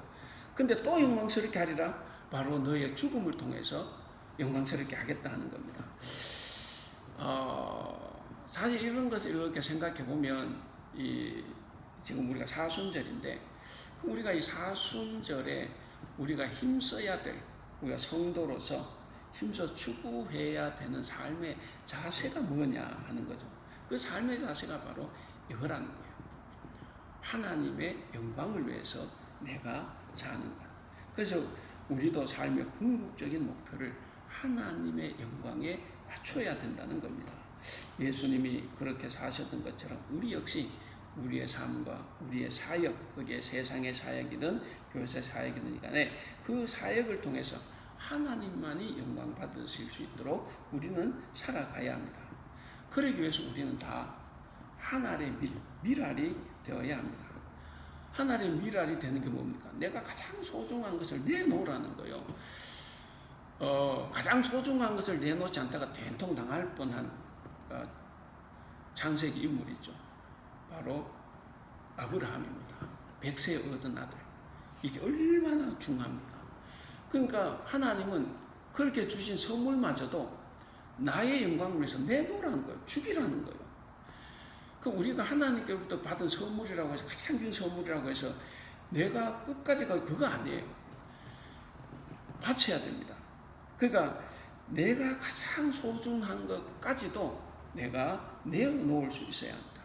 근데 또 영광스럽게 하리라 바로 너의 죽음을 통해서 영광스럽게 하겠다 하는 겁니다. 사실 이런 것을 이렇게 생각해 보면 지금 우리가 사순절인데 우리가 이 사순절에 우리가 힘써야 될 우리가 성도로서 힘써 추구해야 되는 삶의 자세가 뭐냐 하는 거죠. 그 삶의 자세가 바로 이거라는 거예요. 하나님의 영광을 위해서 내가 사는 것. 그래서 우리도 삶의 궁극적인 목표를 하나님의 영광에 맞춰야 된다는 겁니다. 예수님이 그렇게 사셨던 것처럼 우리 역시 우리의 삶과 우리의 사역, 그게 세상의 사역이든 교회 사역이든 간에 그 사역을 통해서 하나님만이 영광 받으실 수 있도록 우리는 살아가야 합니다. 그러기 위해서 우리는 다 하나님의 미랄이 되어야 합니다. 하나님의 미랄이 되는 게 뭡니까? 내가 가장 소중한 것을 내놓으라는 거예요. 가장 소중한 것을 내놓지 않다가 된통 당할 뻔한 창세기 인물이죠. 바로 아브라함입니다. 100세 얻은 아들. 이게 얼마나 중요합니까? 그러니까 하나님은 그렇게 주신 선물마저도 나의 영광을 위해서 내놓으라는 거예요. 죽이라는 거예요. 그 우리가 하나님께로부터 받은 선물이라고 해서 가장 큰 선물이라고 해서 내가 끝까지 가 그거 아니에요. 바쳐야 됩니다. 그러니까 내가 가장 소중한 것까지도 내가 내어놓을 수 있어야 합니다.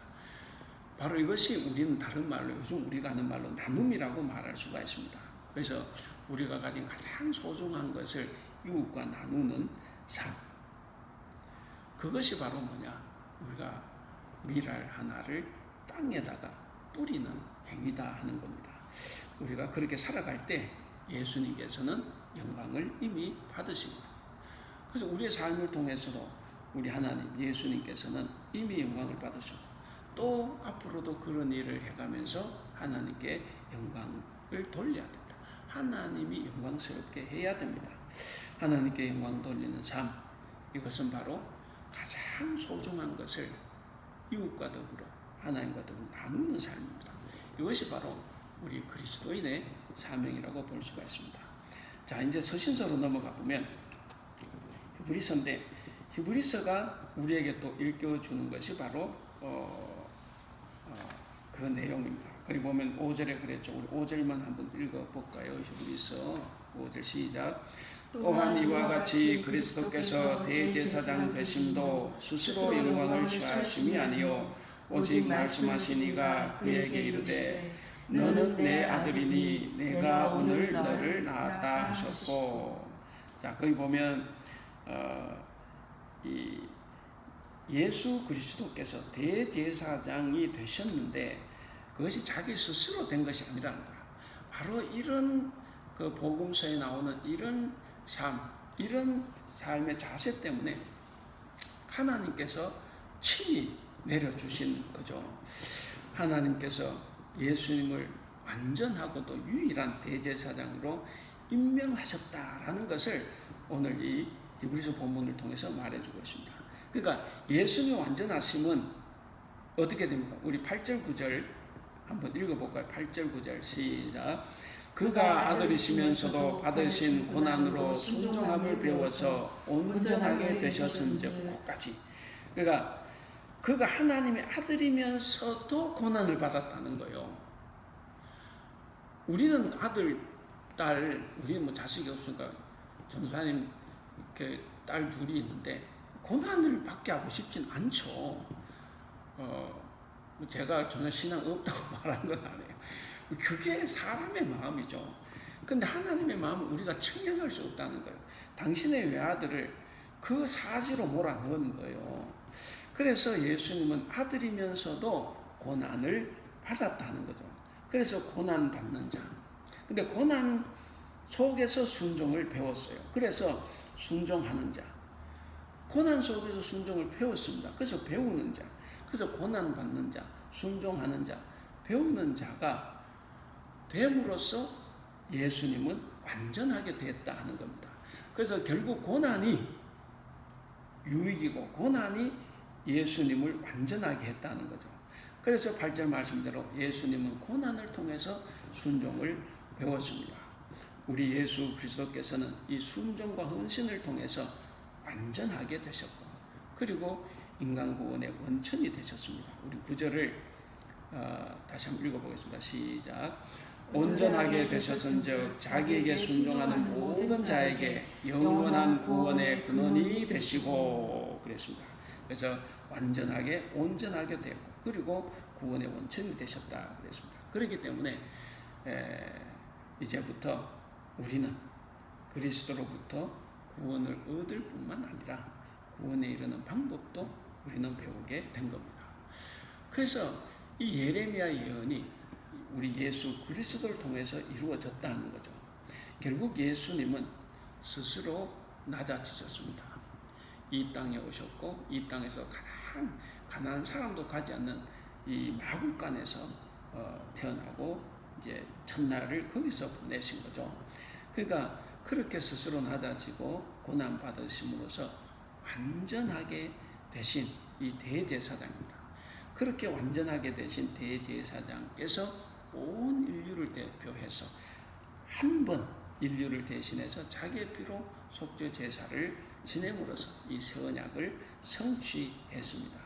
바로 이것이 우리는 다른 말로 요즘 우리가 하는 말로 나눔이라고 말할 수가 있습니다. 그래서 우리가 가진 가장 소중한 것을 이웃과 나누는 삶. 그것이 바로 뭐냐? 우리가 밀알 하나를 땅에다가 뿌리는 행위다 하는 겁니다. 우리가 그렇게 살아갈 때 예수님께서는 영광을 이미 받으신 거예요. 그래서 우리의 삶을 통해서도 우리 하나님 예수님께서는 이미 영광을 받으셨고 또 앞으로도 그런 일을 해가면서 하나님께 영광을 돌려야 된다. 하나님이 영광스럽게 해야 됩니다. 하나님께 영광 돌리는 삶, 이것은 바로 가장 소중한 것을 이웃과 더불어 하나님과 더불어 나누는 삶입니다. 이것이 바로 우리 그리스도인의 사명이라고 볼 수가 있습니다. 자, 이제 서신서로 넘어가 보면 히브리서인데 히브리서가 우리에게 또 일깨워주는 것이 바로 그 내용입니다. 거기 보면 5절에 그랬죠. 우리 5절만 한번 읽어볼까요? 히브리서 5절 시작. 또한 이와 같이 그리스도께서 대제사장 되심도 스스로 영광을 취하심이 아니요 오직 말씀하신 이가 그에게 이르되 너는 내 아들이니 내가 오늘 너를 낳았다 하셨고. 자, 거기 보면 이 예수 그리스도께서 대제사장이 되셨는데 그것이 자기 스스로 된 것이 아니라는 거야. 바로 이런 그 복음서에 나오는 이런 삶, 이런 삶의 자세 때문에 하나님께서 친히 내려주신 거죠. 하나님께서 예수님을 완전하고도 유일한 대제사장으로 임명하셨다라는 것을 오늘 이 히브리서 본문을 통해서 말해주고 있습니다. 그러니까 예수님 완전하심은 어떻게 됩니까? 우리 8절 9절 한번 읽어볼까요? 8절 9절 시작. 그가 아들이시면서도 받으신 고난으로 순종함을 배워서 온전하게 되셨은즉 끝까지. 그러니까 그가 하나님의 아들이면서도 고난을 받았다는 거예요. 우리는 아들, 딸, 우리는 뭐 자식이 없으니까 전도사님 이렇게 딸 둘이 있는데 고난을 받게 하고 싶진 않죠. 제가 전혀 신앙 없다고 말한 건 아니에요. 그게 사람의 마음이죠. 근데 하나님의 마음은 우리가 측량할 수 없다는 거예요. 당신의 외아들을 그 사지로 몰아 넣은 거예요. 그래서 예수님은 아들이면서도 고난을 받았다는 거죠. 그래서 고난 받는 자. 근데 고난 속에서 순종을 배웠어요. 그래서 순종하는 자. 고난 속에서 순종을 배웠습니다. 그래서 배우는 자. 그래서 고난 받는 자, 순종하는 자, 배우는 자가 됨으로써 예수님은 완전하게 됐다 하는 겁니다. 그래서 결국 고난이 유익이고 고난이 예수님을 완전하게 했다는 거죠. 그래서 8절 말씀대로 예수님은 고난을 통해서 순종을 배웠습니다. 우리 예수 그리스도께서는 이 순종과 헌신을 통해서 완전하게 되셨고 그리고 인간 구원의 원천이 되셨습니다. 우리 9절을 다시 한번 읽어보겠습니다. 시작. 온전하게 되셨은즉 자기에게 순종하는 모든 자에게 영원한 구원의 근원이 되시고 그랬습니다. 그래서 완전하게 온전하게 되었고 그리고 구원의 원천이 되셨다 그랬습니다. 그렇기 때문에 이제부터 우리는 그리스도로부터 구원을 얻을 뿐만 아니라 구원에 이르는 방법도 우리는 배우게 된 겁니다. 그래서 이 예레미야 예언이 우리 예수 그리스도를 통해서 이루어졌다는 거죠. 결국 예수님은 스스로 낮아지셨습니다. 이 땅에 오셨고 이 땅에서 가장 가난한 사람도 가지 않는 이 마굴간에서 태어나고 이제 첫날을 거기서 보내신 거죠. 그러니까 그렇게 스스로 낮아지고 고난 받으심으로써 완전하게 되신 이 대제사장입니다. 그렇게 완전하게 되신 대제사장께서 온 인류를 대표해서 한 번 인류를 대신해서 자기의 피로 속죄 제사를 지냄으로써 이 새 언약을 성취했습니다.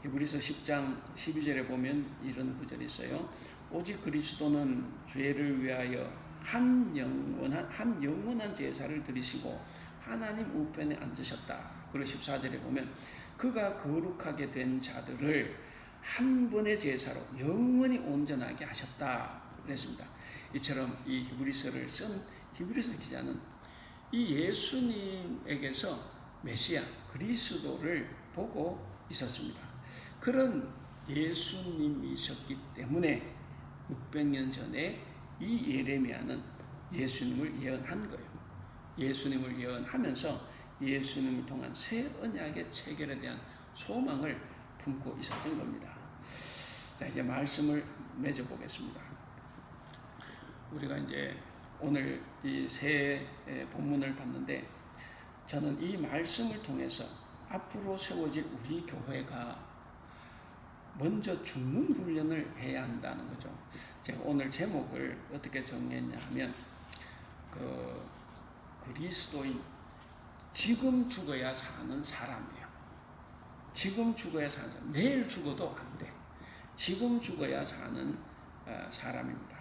히브리서 10장 12절에 보면 이런 구절이 있어요. 오직 그리스도는 죄를 위하여 한 영원한 제사를 드리시고 하나님 우편에 앉으셨다. 그리고 14절에 보면 그가 거룩하게 된 자들을 한 번의 제사로 영원히 온전하게 하셨다 그랬습니다. 이처럼 이 히브리서를 쓴 히브리서 기자는 이 예수님에게서 메시아 그리스도를 보고 있었습니다. 그런 예수님이셨기 때문에 600년 전에 이 예레미야는 예수님을 예언한 거예요. 예수님을 예언하면서 예수님을 통한 새 언약의 체결에 대한 소망을 품고 있었던 겁니다. 자, 이제 말씀을 맺어 보겠습니다. 우리가 이제 오늘 이 새 본문을 봤는데, 저는 이 말씀을 통해서 앞으로 세워질 우리 교회가 먼저 죽는 훈련을 해야 한다는 거죠. 제가 오늘 제목을 어떻게 정했냐 하면, 그리스도인, 지금 죽어야 사는 사람이에요. 지금 죽어야 사는 사람. 내일 죽어도 안 돼. 지금 죽어야 사는 사람입니다.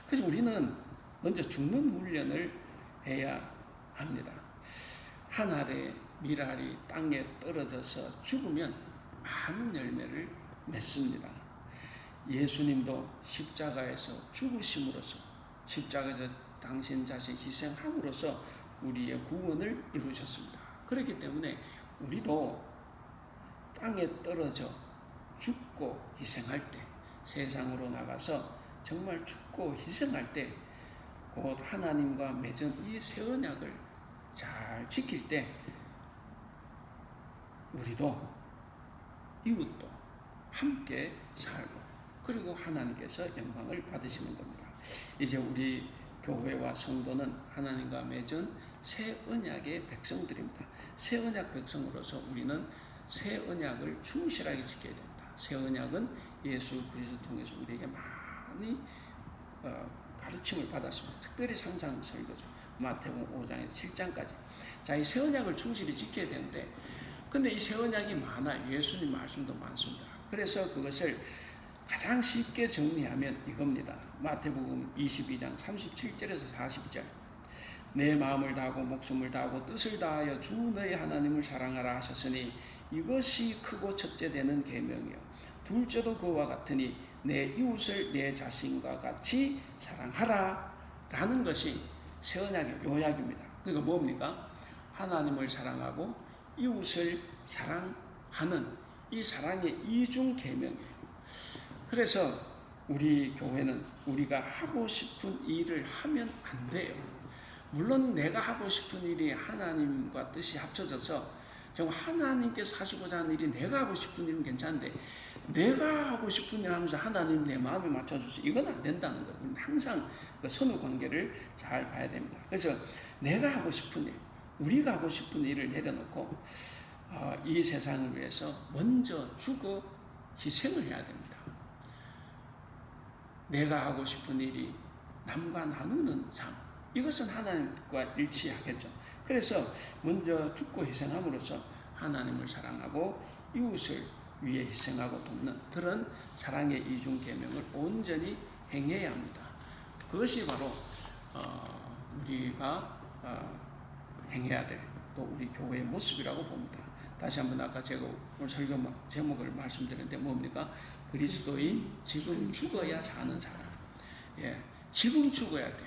그래서 우리는 먼저 죽는 훈련을 해야 합니다. 한 알의 밀알이 땅에 떨어져서 죽으면 많은 열매를 맺습니다. 예수님도 십자가에서 죽으심으로써, 십자가에서 당신 자신 희생함으로써 우리의 구원을 이루셨습니다. 그렇기 때문에 우리도 땅에 떨어져 죽고 희생할 때, 세상으로 나가서 정말 죽고 희생할 때, 곧 하나님과 맺은 이 새 언약을 잘 지킬 때 우리도 이웃도 함께 살고, 그리고 하나님께서 영광을 받으시는 겁니다. 이제 우리 교회와 성도는 하나님과 맺은 새 언약의 백성들입니다. 새 언약 백성으로서 우리는 새 언약을 충실하게 지켜야 됩니다. 새 언약은 예수 그리스도 통해서 우리에게 많이 가르침을 받았습니다. 특별히 상상 설교죠. 마태복음 5장에서 7장까지. 자, 이 새 언약을 충실히 지켜야 되는데, 근데 이 새 언약이 많아요. 예수님 말씀도 많습니다. 그래서 그것을 가장 쉽게 정리하면 이겁니다. 마태복음 22장 37절에서 40절. 내 마음을 다하고 목숨을 다하고 뜻을 다하여 주 너희 하나님을 사랑하라 하셨으니 이것이 크고 첫째 되는 계명이요 둘째도 그와 같으니 내 이웃을 내 자신과 같이 사랑하라 라는 것이 새 언약의 요약입니다. 그러니까 뭡니까? 하나님을 사랑하고 이웃을 사랑하는 이 사랑의 이중 계명이에요. 그래서 우리 교회는 우리가 하고 싶은 일을 하면 안 돼요. 물론 내가 하고 싶은 일이 하나님과 뜻이 합쳐져서 정말 하나님께서 하시고자 하는 일이 내가 하고 싶은 일은 괜찮은데, 내가 하고 싶은 일 하면서 하나님 내 마음에 맞춰주시, 이건 안 된다는 거예요. 항상 그 선후 관계를 잘 봐야 됩니다. 그래서 내가 하고 싶은 일, 우리가 하고 싶은 일을 내려놓고 이 세상을 위해서 먼저 죽어 희생을 해야 됩니다. 내가 하고 싶은 일이 남과 나누는 삶, 이것은 하나님과 일치하겠죠. 그래서 먼저 죽고 희생함으로써 하나님을 사랑하고 이웃을 위해 희생하고 돕는 그런 사랑의 이중 계명을 온전히 행해야 합니다. 그것이 바로 우리가 행해야 될 또 우리 교회의 모습이라고 봅니다. 다시 한번 아까 제가 오늘 설교 제목을 말씀드렸는데 뭡니까? 그리스도인, 지금 죽어야 사는 사람. 예, 지금 죽어야 돼.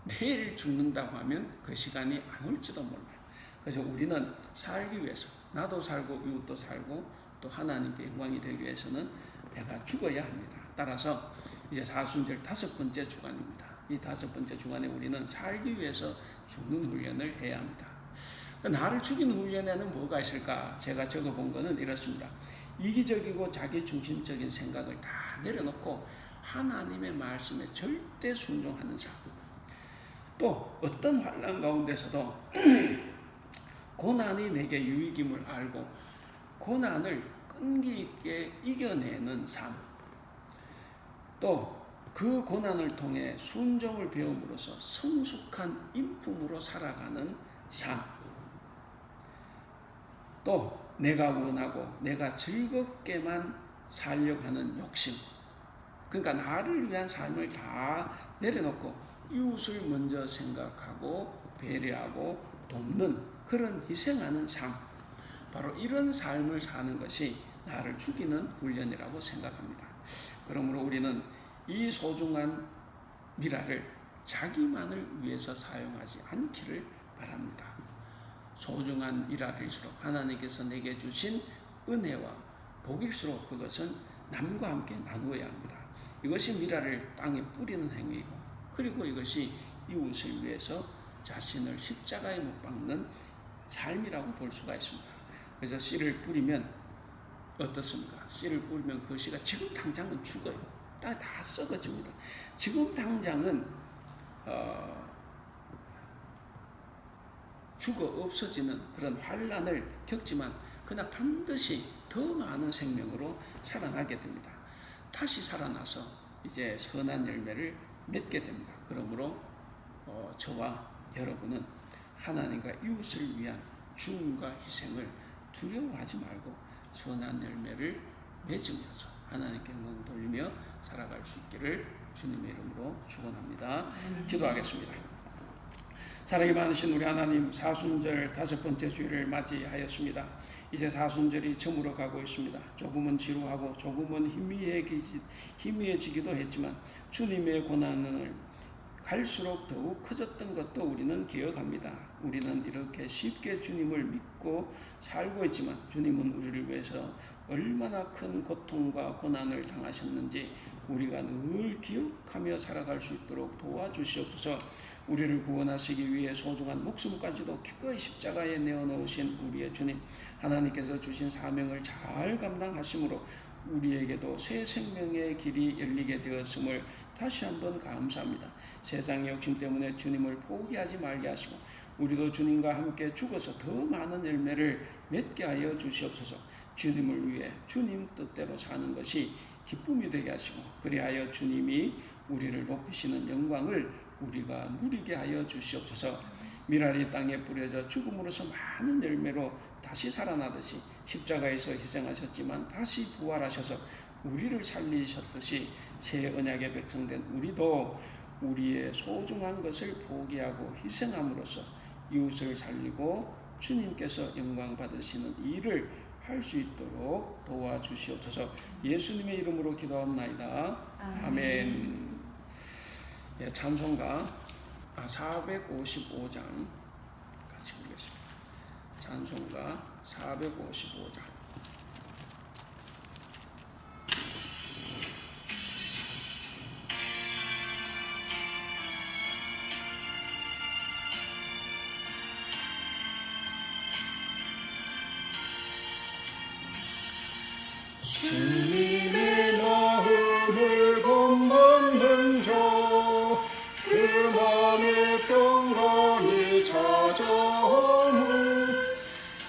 내일 죽는다고 하면 그 시간이 안 올지도 몰라요. 그래서 우리는 살기 위해서, 나도 살고 이웃도 살고 또 하나님께 영광이 되기 위해서는 내가 죽어야 합니다. 따라서 이제 사순절 5번째 주간입니다. 이 5번째 주간에 우리는 살기 위해서 죽는 훈련을 해야 합니다. 나를 죽이는 훈련에는 뭐가 있을까? 제가 적어본 거는 이렇습니다. 이기적이고 자기중심적인 생각을 다 내려놓고 하나님의 말씀에 절대 순종하는 삶. 또 어떤 환난 가운데서도 고난이 내게 유익임을 알고 고난을 끈기 있게 이겨내는 삶. 또 그 고난을 통해 순종을 배움으로써 성숙한 인품으로 살아가는 삶. 또 내가 원하고 내가 즐겁게만 살려고 하는 욕심. 그러니까 나를 위한 삶을 다 내려놓고 이웃을 먼저 생각하고 배려하고 돕는 그런 희생하는 삶. 바로 이런 삶을 사는 것이 나를 죽이는 훈련이라고 생각합니다. 그러므로 우리는 이 소중한 미라를 자기만을 위해서 사용하지 않기를 바랍니다. 소중한 미라일수록 하나님께서 내게 주신 은혜와 복일수록 그것은 남과 함께 나누어야 합니다. 이것이 미라를 땅에 뿌리는 행위이고, 그리고 이것이 이웃을 위해서 자신을 십자가에 못 박는 삶이라고 볼 수가 있습니다. 그래서 씨를 뿌리면 어떻습니까? 씨를 뿌리면 그 씨가 지금 당장은 죽어요. 다 썩어집니다. 지금 당장은 죽어 없어지는 그런 환란을 겪지만 그러나 반드시 더 많은 생명으로 살아나게 됩니다. 다시 살아나서 이제 선한 열매를 맺게 됩니다. 그러므로 저와 여러분은 하나님과 이웃을 위한 죽음과 희생을 두려워하지 말고 선한 열매를 맺으면서 하나님께 영광 돌리며 살아갈 수 있기를 주님의 이름으로 축원합니다. 기도하겠습니다. 사랑이 많으신 우리 하나님, 사순절 5번째 주일을 맞이하였습니다. 이제 사순절이 저물어 가고 있습니다. 조금은 지루하고 조금은 희미해지기도 했지만 주님의 고난을 갈수록 더욱 커졌던 것도 우리는 기억합니다. 우리는 이렇게 쉽게 주님을 믿고 살고 있지만 주님은 우리를 위해서 얼마나 큰 고통과 고난을 당하셨는지 우리가 늘 기억하며 살아갈 수 있도록 도와주시옵소서. 우리를 구원하시기 위해 소중한 목숨까지도 기꺼이 십자가에 내어놓으신 우리의 주님, 하나님께서 주신 사명을 잘 감당하심으로 우리에게도 새 생명의 길이 열리게 되었음을 다시 한번 감사합니다. 세상의 욕심 때문에 주님을 포기하지 말게 하시고 우리도 주님과 함께 죽어서 더 많은 열매를 맺게 하여 주시옵소서. 주님을 위해 주님 뜻대로 사는 것이 기쁨이 되게 하시고 그리하여 주님이 우리를 높이시는 영광을 우리가 누리게 하여 주시옵소서. 미랄이 땅에 뿌려져 죽음으로서 많은 열매로 다시 살아나듯이 십자가에서 희생하셨지만 다시 부활하셔서 우리를 살리셨듯이 새 언약의 백성된 우리도 우리의 소중한 것을 포기하고 희생함으로써 이웃을 살리고 주님께서 영광 받으시는 일을 할 수 있도록 도와주시옵소서. 예수님의 이름으로 기도합나이다. 아멘. 예, 찬송가 455장 같이 보겠습니다. 찬송가 455장. 주님의 마음을 본받는 자, 그 맘에 평강이 찾아오는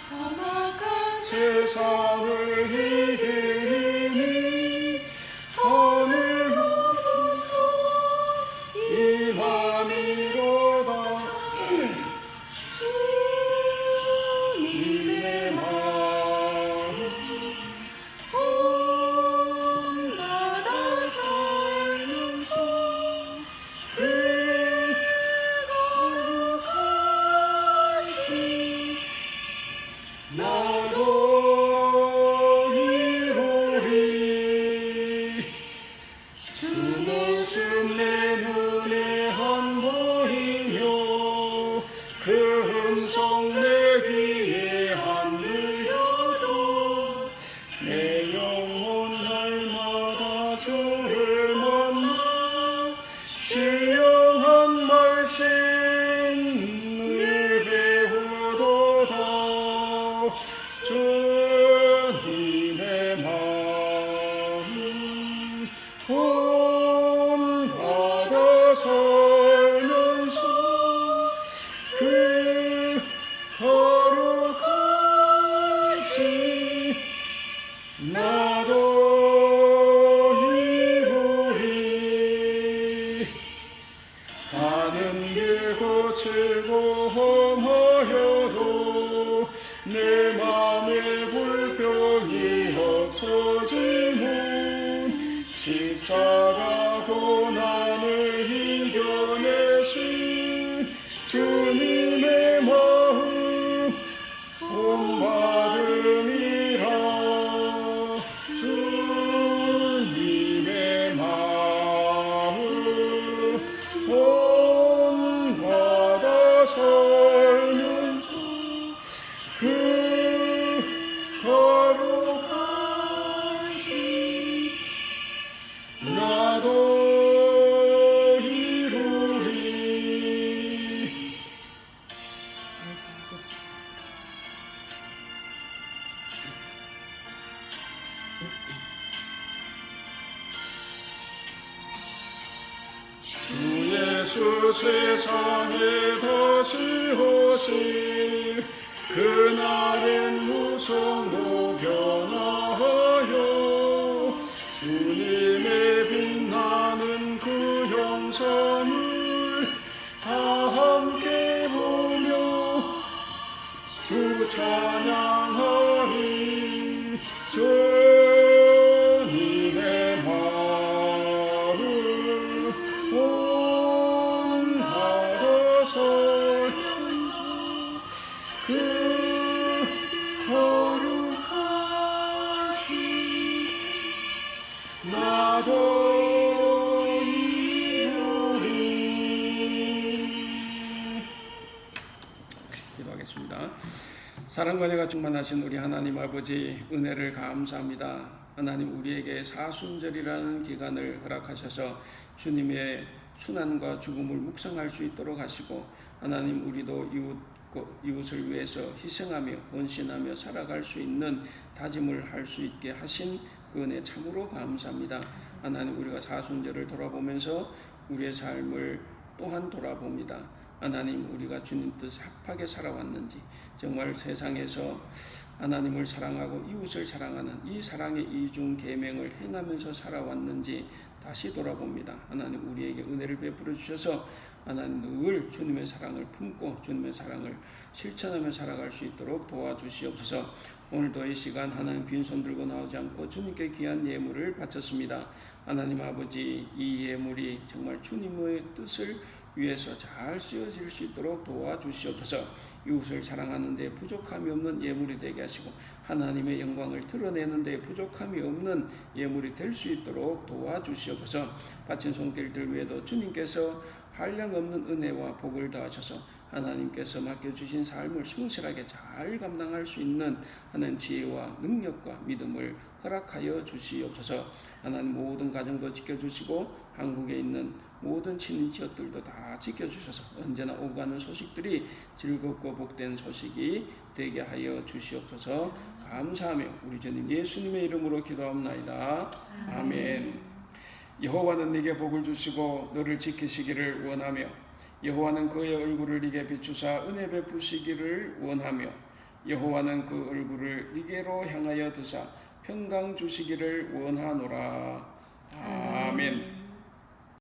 사막한 세상을 이기니 하늘로부터 임함이로다. 주님의 마음 본받아 살면서 그 거룩하신 나도 이루리. 주 모습 내 눈에 안 보이며 그 음성 내 귀에 안 들려도 내 영혼 날마다 주를 만나 신령한 말씀을 배우도다. 주님의 마음 본받아 살면서 그 거룩하신 나도 이루리. 가는 길 거칠고 험하여도 내 맘에 불평이 없어지면 십자가 고난을 이겨내신 주님의 마음 본받음이라. 주님의 마음 본받아 살면서 그 거룩 예수 세상에 다시 오실 그날엔 무성도 변화하여 주님의 빛나는 그 형상을 다 함께 보며 주 찬양하리. 주님의 마음 온하여서 그 거룩하시 나도 이루리. 기도하겠습니다. 사랑과 은혜가 충만하신 우리 하나님 아버지, 은혜를 감사합니다. 하나님, 우리에게 사순절이라는 기간을 허락하셔서 주님의 순환과 죽음을 묵상할 수 있도록 하시고, 하나님, 우리도 이웃을 위해서 희생하며 헌신하며 살아갈 수 있는 다짐을 할 수 있게 하신 그 은혜 참으로 감사합니다. 하나님, 우리가 사순절을 돌아보면서 우리의 삶을 또한 돌아봅니다. 하나님, 우리가 주님 뜻에 합하게 살아왔는지, 정말 세상에서 하나님을 사랑하고 이웃을 사랑하는 이 사랑의 이중 계명을 행하면서 살아왔는지 다시 돌아봅니다. 하나님, 우리에게 은혜를 베풀어 주셔서 하나님 늘 주님의 사랑을 품고 주님의 사랑을 실천하며 살아갈 수 있도록 도와주시옵소서. 오늘도 이 시간 하나님 빈손 들고 나오지 않고 주님께 귀한 예물을 바쳤습니다. 하나님 아버지, 이 예물이 정말 주님의 뜻을 위해서 잘 쓰여질 수 있도록 도와주시옵소서. 이웃을 사랑하는 데 부족함이 없는 예물이 되게 하시고, 하나님의 영광을 드러내는 데 부족함이 없는 예물이 될 수 있도록 도와주시옵소서. 바친 손길들 외에도 주님께서 한량없는 은혜와 복을 더하셔서 하나님께서 맡겨주신 삶을 성실하게 잘 감당할 수 있는 하나님 지혜와 능력과 믿음을 허락하여 주시옵소서. 하나님, 모든 가정도 지켜주시고 한국에 있는 모든 친인 지역들도 다 지켜주셔서 언제나 오고 가는 소식들이 즐겁고 복된 소식이 되게 하여 주시옵소서. 감사하며 우리 주님 예수님의 이름으로 기도합나이다. 아멘. 여호와는 네게 복을 주시고 너를 지키시기를 원하며, 여호와는 그의 얼굴을 네게 비추사 은혜 베푸시기를 원하며, 여호와는 그 얼굴을 네게로 향하여 드사 평강 주시기를 원하노라. 아멘.